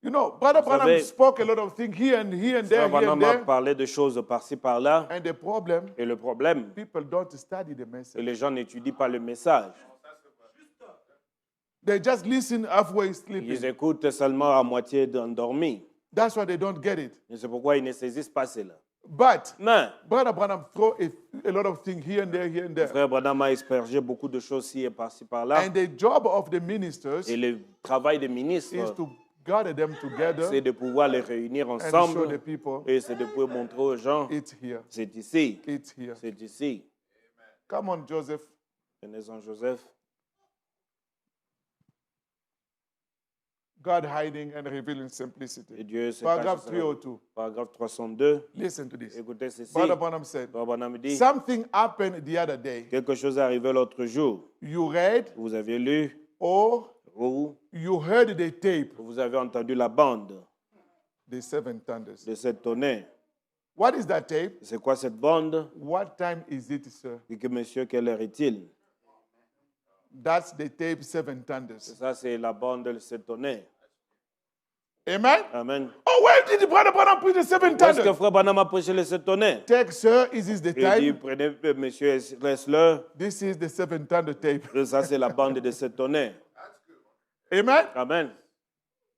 You know, Brother Branham savez, spoke a lot of things here and there, Frère here and Branham a there. parlé de choses par-ci, par-là. And the problem, Et le problème, people don't study the c'est message. que les gens n'étudient pas le message. They just listen halfway Ils sleeping. écoutent seulement à moitié endormis. That's why they don't get it. Et c'est pourquoi ils ne saisissent pas cela. But Mais, Brother Branham throw a lot of things here and there, here and there. Frère Branham a aspergé beaucoup de choses ci et par-ci, par-là. And the job of the ministers Et le travail des is ministres, to gather them together c'est de pouvoir les réunir and show the ensemble. people Et c'est de pouvoir montrer aux gens, it's here, c'est ici, it's here. c'est ici. Come on, Joseph. Tenez-en Joseph. God hiding and revealing simplicity. Et Dieu se Paragraph cache et se révèle. 302. Paragraphe 302. Listen to this. Écoutez ceci. Brother Branham said, Frère Branham dit, something happened the other day. quelque chose est arrivé l'autre jour. You read Vous avez lu or ou you heard the tape, vous avez entendu la bande the seven thunders. de cette tonnerre. What is that tape? C'est quoi cette bande? What time is it, sir? Et que monsieur, quelle heure est-il? That's the tape, seven thunders. Ça, c'est la bande de cette tonnerre. Amen? Amen. Oh, where did Brother Branham preach the seven Est-ce que thunders? Frère Branham a prêché le sept tonnerre? Take, sir, is this the Il dit, time? prenez, monsieur, laisse-le. This is the seven thunder tape. Et ça, c'est la bande de cette tonnerre. Amen? Amen.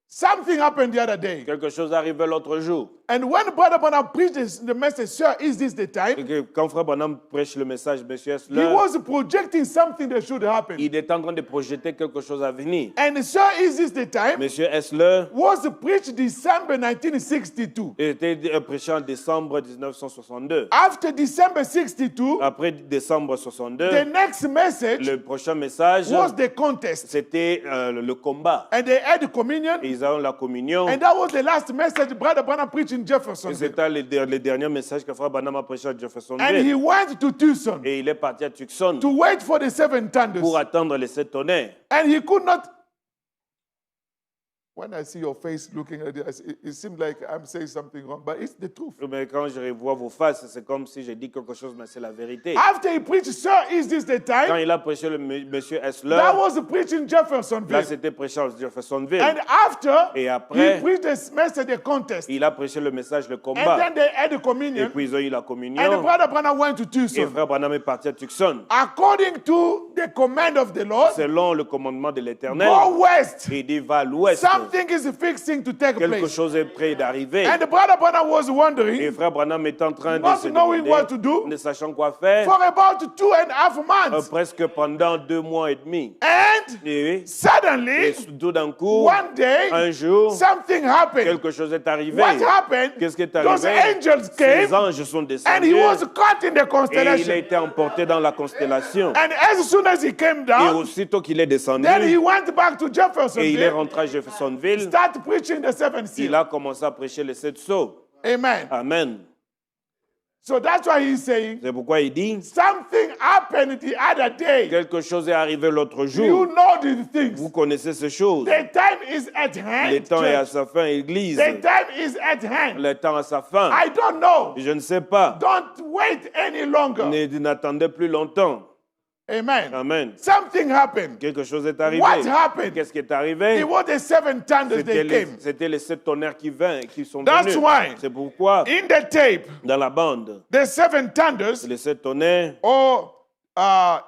Something happened the other day. Quelque chose est arrivé l'autre jour. And when Brother Branham preached the message, sir, is this the time? Et que quand Frère Branham prêche le message, monsieur, est-ce He l'heure? was projecting something that should happen. Il est en train de projeter quelque chose à venir. And sir, is this the time? Monsieur, est-ce l'heure? Was preached December 1962. Il était prêché en décembre 1962. After December 62, Après décembre 62, the next message le prochain message, was the contest. c'était le combat. And they had communion. Et ils ont la communion. And that was the last message Brother Branham preached in Et Jeffersonville. c'était le dernier message que Frère Branham a prêché à And he Jeffersonville. went to Tucson Et il est parti à Tucson to wait for the 7 thunders. pour attendre les 7 tonnerres. And he could not. When I see your face looking at it, it seems like I'm saying something wrong, but it's the truth. Mais quand je revois vos faces, c'est comme si j'ai dit quelque chose, mais c'est la vérité. After he preached, sir, is this the Quand time? il a prêché le monsieur That Esler, was preaching là Jeffersonville. c'était prêché à Jeffersonville. And after, Et he après, preached the message, the contest. il a prêché le message, le And combat. then they had the Et communion. puis ils ont eu la And communion. Brother Branham went to Et Tucson. Frère Branham est parti à Tucson. According to the command of the Lord, Selon le commandement de l'Éternel, go west. il dit va à l'ouest. Something is fixing to take Quelque place. chose est prêt d'arriver. And Brother Branham was Et wondering, Frère Branham est en train de not se knowing what to demander, do, ne sachant quoi faire, for about 2.5 months. presque pendant 2 mois et demi. And Et suddenly, tout d'un coup, one day, un jour, something happened. quelque chose est arrivé. What happened? Qu'est-ce qui est Those arrivé? angels Ces came anges sont and he descendus was caught in the et il a constellation. été emporté dans la constellation. And as soon as he came Et down, aussitôt qu'il est descendu then he went back to et il est Jeffersonville, rentré à Jeffersonville, start preaching the 7 il seal. a commencé à prêcher les 7 sceaux. Amen. Amen. So that's why he's saying, C'est pourquoi il dit, something happened the other day. quelque chose est arrivé l'autre You jour. know these things. Vous connaissez ces choses. The time is at Le hand. temps est à church. sa fin, Église. The time is at hand. Le temps à sa fin. I don't know. Je ne sais pas. Don't wait any longer. N'attendez plus longtemps. Amen. Amen. Something happened. Quelque chose est arrivé. What happened? Qu'est-ce qui est arrivé? It was the 7 thunders C'était they came. c'était les 7 tonnerres qui sont That's venus. why. C'est pourquoi, In the tape, dans la bande, the 7 thunders, les 7 tonnerres, or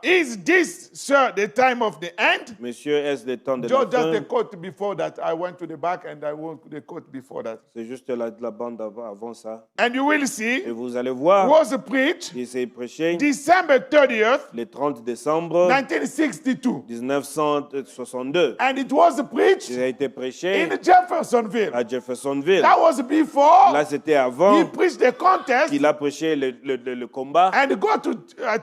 is this, sir, the time of the end? monsieur, est-ce le temps de la Just fin? the quote before that. I went to the back and I wrote the quote before that. C'est juste la bande avant ça. And you will Et see, vous allez voir, was preached il s'est prêché December 30th, le 30 décembre 1962. 1962. And it was preached Il a été prêché in Jeffersonville. à Jeffersonville. That was before Là, c'était he avant preached the contest qu'il a prêché le combat and go to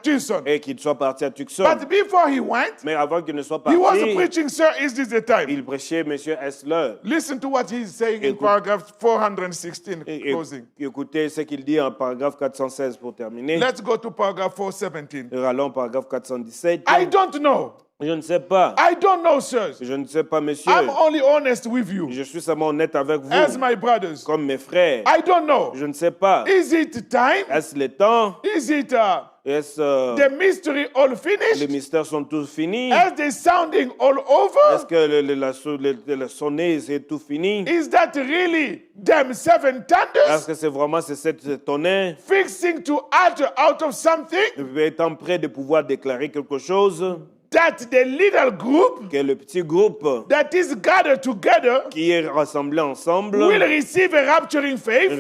Tucson. et qu'il soit parti à Tucson. But before he went, Mais avant qu'il ne soit he was parti, preaching, sir, is this the time? il prêchait monsieur Esler. Listen to what he's saying in Écoute- paragraph 416, Et- closing. Écoutez ce qu'il dit en paragraphe 416 pour terminer. Let's go to paragraph 417. Nous allons au paragraphe 417. I don't know. Je ne sais pas. I don't know, sirs. Je ne sais pas, monsieur. I'm only honest with you Je suis seulement honnête avec vous, as my brothers. comme mes frères. I don't know. Je ne sais pas. Is it time? Est-ce le temps? Is it Est-ce the mystery all les finished? mystères sont tous finis? Is the sounding all Est-ce over? que la sonnée, c'est tout fini? Is that really them 7 Est-ce thunders que c'est vraiment cette tonnerre fixing to utter out of something étant prêt de pouvoir déclarer quelque chose? that the little group Que le petit groupe that is gathered together qui est rassemblé ensemble will receive a rapturing faith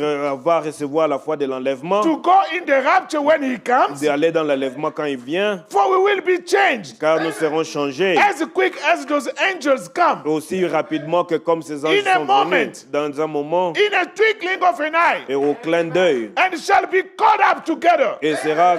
va recevoir la foi de l'enlèvement, to go in the rapture when he comes, d'aller dans l'enlèvement quand il vient, for we will be changed car nous serons changés as quick as those angels come, aussi rapidement que comme ces anges In a sont moment. venus, dans un moment in a twinkling of an eye, et au clin d'œil, and shall be caught up together et sera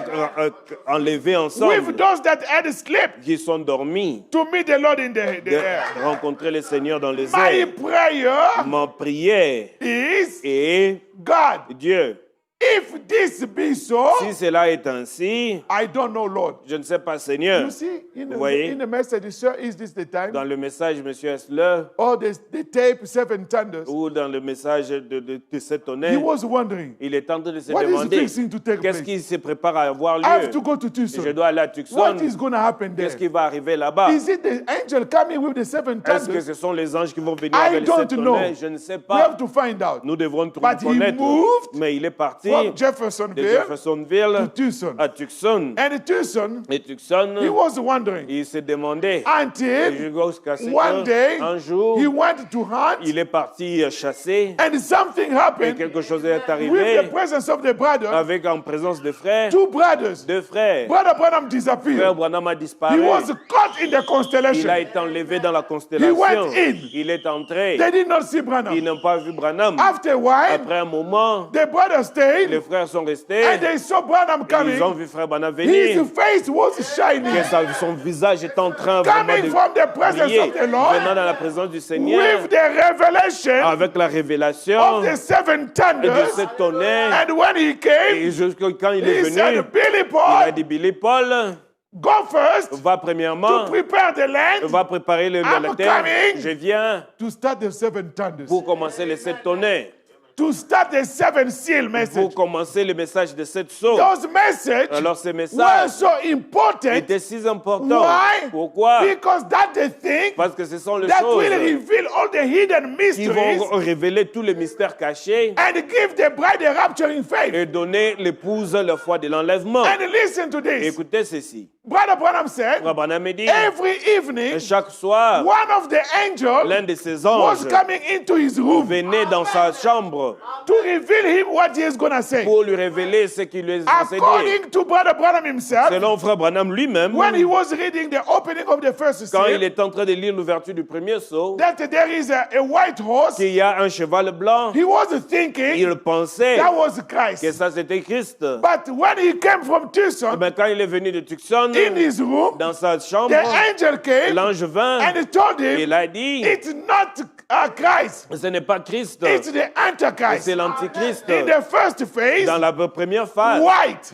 enlevé with ensemble, those that had slept qui sont dormis, to meet the Lord in the de air. rencontrer le Seigneur dans les My airs. prayer Ma prière is, est, God, Dieu, if this be so, si cela est ainsi, I don't know, Lord. je ne sais pas, Seigneur. You see, in Voyez. the message, sir, is this the time? Dans le message, monsieur Esler, Or the tape 7 thunders? ou dans le message de cet He honneur, was wondering, il est en train de se what is demander fixing to take qu'est-ce place? qui se prépare à avoir I have to lieu. go to Je Tucson. dois aller à Tucson. What is going to happen there? Qu'est-ce qui va arriver là-bas? Is it the angel coming with the 7 Est-ce que thunders? ce sont les anges qui vont venir I avec les sept don't know. tonnerres? Je ne sais We have pas. to find out. Nous devrons But he connaître. moved Mais il est parti parti from de Jeffersonville to Jeffersonville Tucson. à Tucson. And Tucson, Et Tucson, he was wondering il s'est demandé until jusqu'à ce one day qu'un jour, he went to hunt il est parti chasser and something et happened quelque chose est with the arrivé presence of the brother. avec en présence de frères. Two brothers. Deux frères. Brother Branham Frère disappeared. Branham a He disparu. was caught in the Il a constellation. été enlevé dans la He constellation. went in. Il est entré. They did not see Ils Branham. n'ont pas vu Branham. After a while, Après un moment, the brothers les stayed frères sont restés. and they saw Branham Ils ont coming. vu frère Branham His venir. face was shining, Son visage est en train vraiment coming de from the presence briller, of the Lord venant dans la présence du Seigneur, with the revelation avec la révélation of the seven de thunders. ce tonnerre. And when he Et came, jusqu'à quand il est he venu, said, Billy il a Paul, dit, Billy Paul, go first va to premièrement, prepare the land va préparer la I'm terre. coming. Je viens to start the seven thunders, pour commencer les 7 tonnerres, to start the seven seal pour message. commencer le message de 7 sauts. Those messages Alors ces were messages so important. étaient si importants. Why? Pourquoi? Because that's the thing Parce que ce sont les that choses will reveal all the hidden qui vont mysteries révéler tous les mystères cachés and give the bride a rapturing faith. et donner l'épouse la foi de l'enlèvement. And listen to this. Écoutez ceci. Brother Branham said, Frère Branham me dit, every evening, chaque soir, one of the angels l'un de ses was anges coming into his room venait dans sa chambre to reveal him what he is going to say. pour lui révéler ce qu'il lui est censé dire. According to Brother Branham himself, Selon Frère Branham lui-même, when he was reading the opening of the first quand il seal, est en train de lire l'ouverture du premier sceau, that there is a white horse, qu'il y a un cheval blanc, he was thinking il pensait that was que Christ. ça c'était Christ. But when he came from Tucson, Mais quand il est venu de Tucson, in his room, dans sa chambre, the angel came l'ange vint and he told et him, il a dit, it's not Christ, ce n'est pas Christ, it's the Antichrist. c'est l'antichrist. In the first phase, Dans la première phase, white,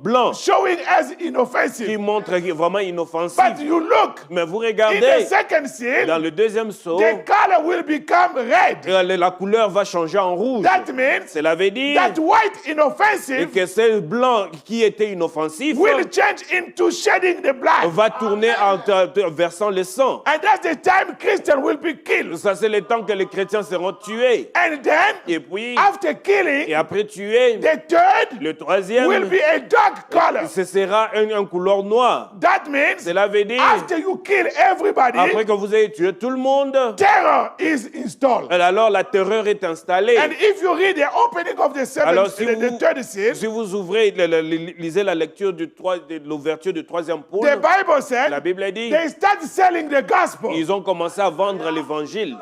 blanc, showing as qui inoffensive. montre vraiment inoffensif. But you look, Mais vous in the regardez, second seal, dans le deuxième saut, the color will become red. la couleur va changer en rouge. That means Cela veut dire that white inoffensive que ce blanc qui était inoffensif will change into shedding the blood. va tourner en versant le sang. And that's the time Christian will be killed. Ça, c'est le temps que les chrétiens seront tués. And then, Et puis, after killing, et après tuer, the third le troisième, will be a dark color. ce sera un couleur noire. That means Cela veut dire, after you kill everybody, après que vous ayez tué tout le monde, terror is installed. alors la terreur est installée. And if you read the opening of the Alors, seventh, the third seal, si vous ouvrez, lisez la lecture de l'ouverture du troisième pôle, the Bible la said Bible dit, they start selling the gospel. ils ont commencé à vendre l'évangile.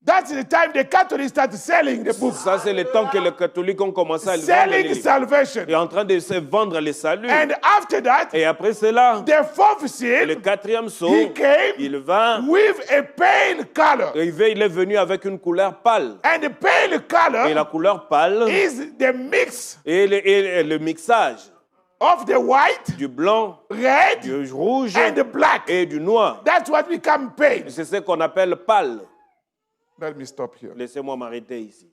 That's the time the Catholics start selling the book, Ça, c'est le temps que les catholiques ont commencé à vendre selling les salvation. et en train de se vendre les saluts. And after that, Et après cela, the fourth le seal, quatrième saut, he came il va, with a pale color. il est venu avec une couleur pâle. And the pale Et la color couleur pâle is the mix et le mixage of the white, du blanc, red, du rouge and the black. et du noir. That's what become pale. C'est ce qu'on appelle pâle. Let me stop here. Laissez-moi m'arrêter ici.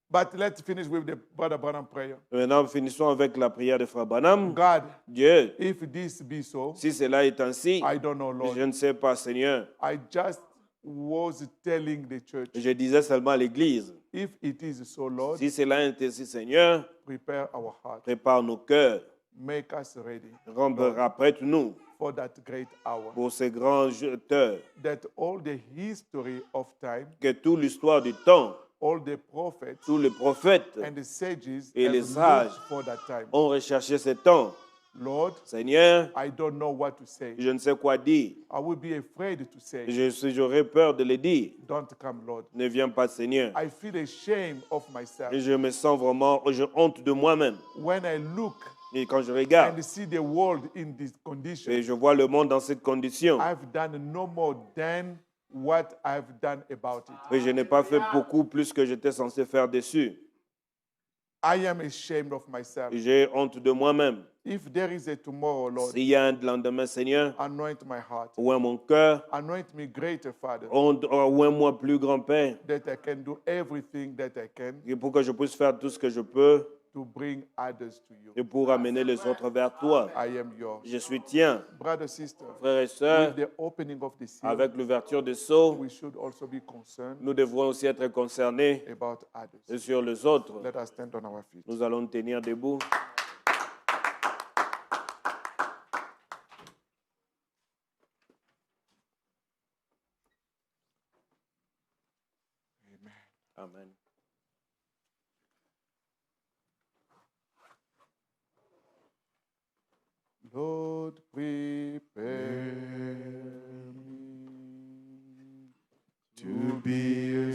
But let's finish with the Brother Branham prayer. Maintenant, finissons avec la prière de Frère Branham. God, Dieu, if this be so, si cela est ainsi, I don't know, Lord. je ne sais pas, Seigneur. I just was telling the church, Je disais seulement à l'Église, if it is so, Lord, si cela est ainsi, Seigneur, prepare our heart. prépare nos cœurs, Make us ready apprête-nous for that great hour. pour ces grands heures, That all the history of time, que toute l'histoire du temps, all the prophets tous les prophètes and the sages Et have les sages. looked for that time. ont recherché ce temps. Lord, Seigneur, I don't know what to say. je ne sais quoi dire. I will be afraid to say, J'aurais peur de le dire. don't come, Lord. Ne viens pas, Seigneur. I feel ashamed of myself Et je me sens vraiment, j'ai honte de moi-même. when I look Et quand je regarde and see the world in this condition. et je vois le monde dans cette condition, I've done no more than what I've done about it. et je n'ai pas fait beaucoup plus que j'étais censé faire dessus. I am ashamed of myself. Et j'ai honte de moi-même. If there is a tomorrow, Lord, S'il y a un lendemain, Seigneur, anoint my heart. ouvre mon cœur, Anoint me greater, Father, ouvre-moi plus grand Père, that I can do everything that I can et pour que je puisse faire tout ce que je peux to bring others to you. et pour amener les autres vers toi. I am yours. Je suis tien. Brother, sister, Frères et sœurs, with the opening of the seal, avec l'ouverture des sceaux, we should also be concerned nous devrons aussi être concernés about others. et sur les autres. Let us stand on our feet. Nous allons nous tenir debout. Amen. Lord, prepare me to be a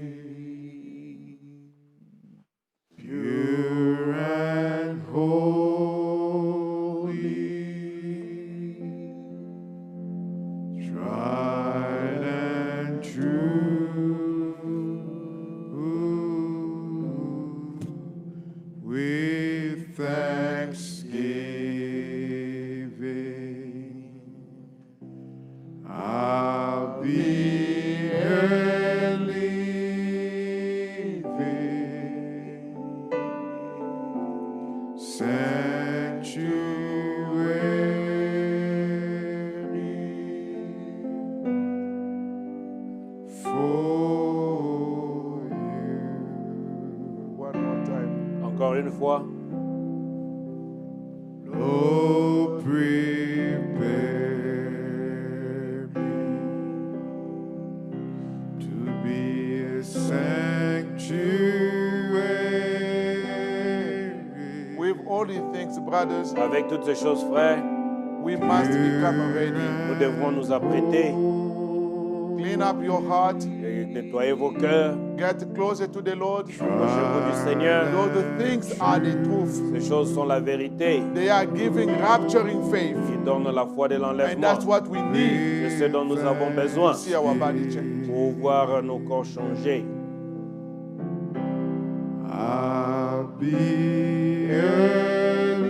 sanctuary, pure and holy, tried and true, with thanksgiving. I'll be a living sanctuary for you. One more time. Encore une fois, Oh, prepare me to be a sanctuary. With all these things, brothers, avec toutes ces choses, frères, we must become ready. nous devrons nous apprêter Clean up your heart. et nettoyer vos cœurs. Get closer to the Lord. Approchez-vous du Seigneur. Though the things are the truth, Ces choses sont la vérité they are giving rapturing faith. qui donne la foi de And l'enlèvement. that's what we need C'est ce dont nous avons besoin to see our body change. pour voir nos corps changer. I'll be a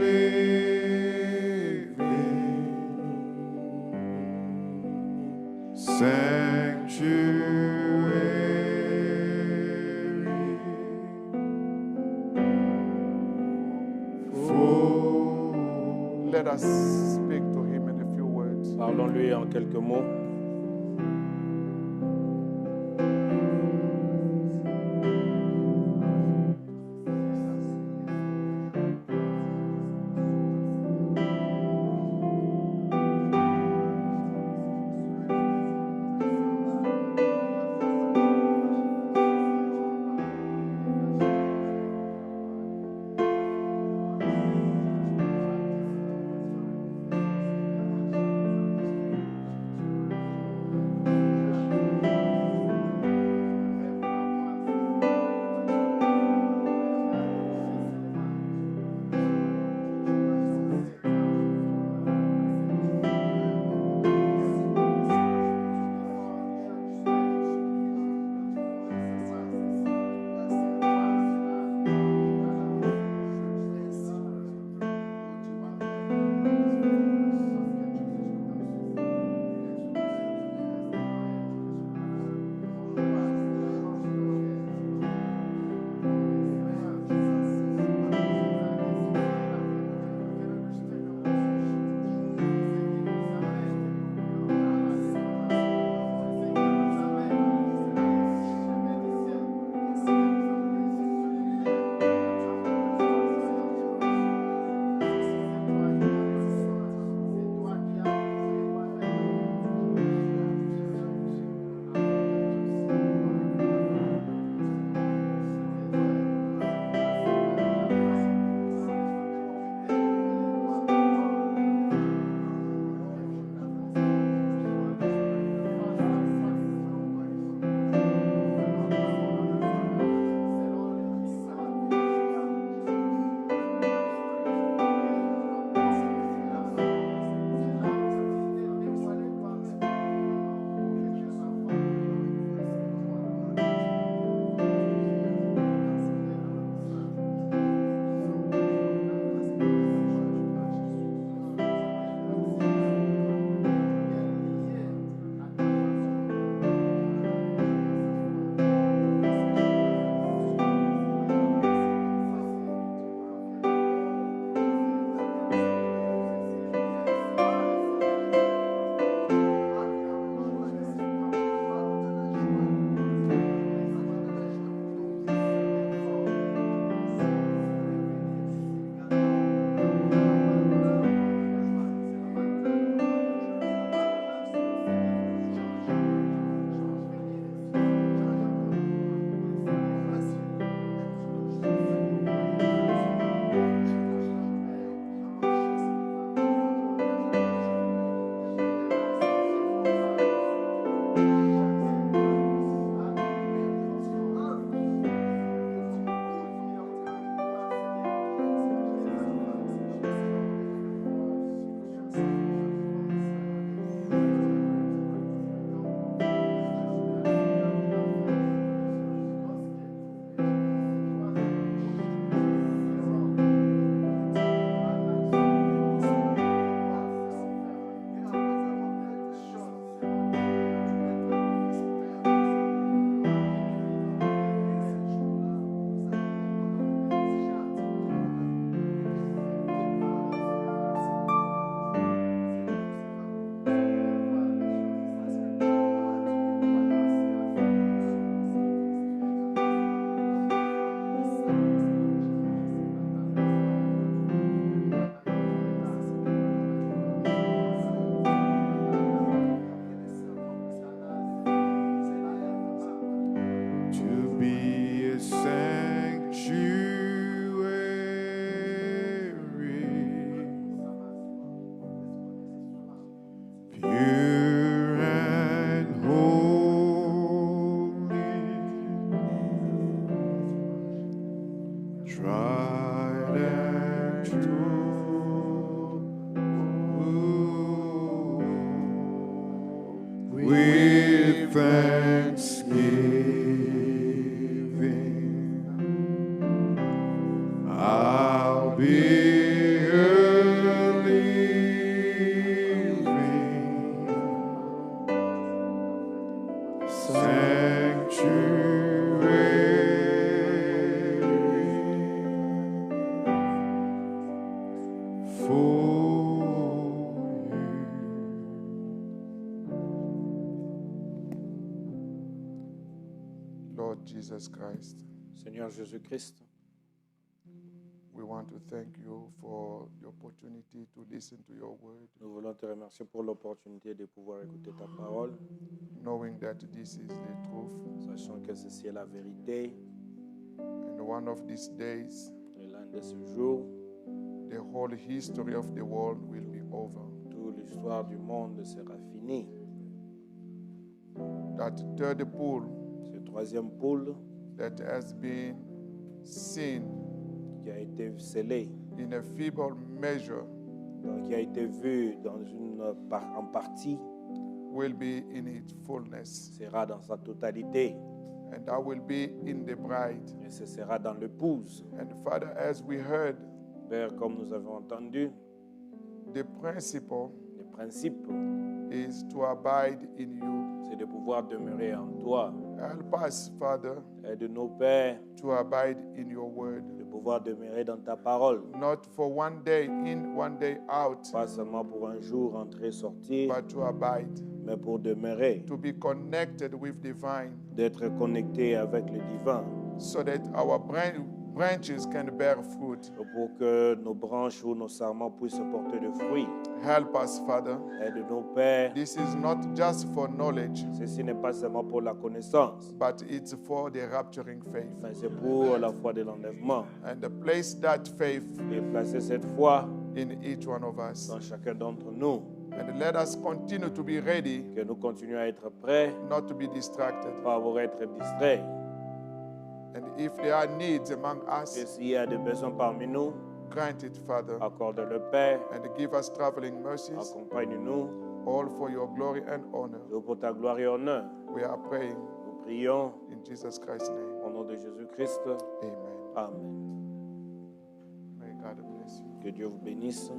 living sanctuary for. Let us speak to him in a few words. Parlons-lui en quelques mots. Lord Jesus Christ, Seigneur Jésus-Christ, we want to thank you for the opportunity to listen to your word, nous voulons te remercier pour l'opportunité de pouvoir écouter ta parole, knowing that this is the truth. sachant que ceci est la vérité. And one of these days, Et l'un de ces jours, the whole history of the world will be over. toute l'histoire du monde sera finie. That third pool Ce troisième poule that has been seen qui a été scellé, in a feeble measure donc qui a été vu en partie, will be in its fullness. sera dans sa totalité. And I will be in the bride. Et ce sera dans l'épouse. And Father, as we heard, Père, comme nous avons entendu, the principle le principe, is to abide in you. c'est de pouvoir demeurer en toi. Help us, Father, Aide-nous, Père, to abide in your word. de pouvoir demeurer dans ta parole. Not for one day in, one day out, Pas seulement pour un jour entrer, sortir, but to abide, mais pour demeurer, to be connected with the vine, d'être connecté avec le divin, so that our branches can bear fruit. pour que nos branches ou nos sarments puissent porter de fruits. Help us, Father. Aide-nous, Père. This is not just for knowledge, Ceci n'est pas seulement pour la connaissance, but it's for the rapturing faith. mais c'est pour la foi de l'enlèvement. And place that faith Et placer cette foi in each one of us. dans chacun d'entre nous. And let us continue to be ready, Que nous continuions à être prêts, not to be distracted. pas avoir être distraits. And if there are needs among Et us, s'il y a des besoins parmi nous, grant it, Father, accorde-le, Père. and give us traveling mercies, Accompagne-nous, all for your glory and honor. tout pour ta gloire et honneur. We are praying Nous prions in Jesus Christ's name. au nom de Jésus-Christ. Amen. Amen. May God bless you. Que Dieu vous bénisse.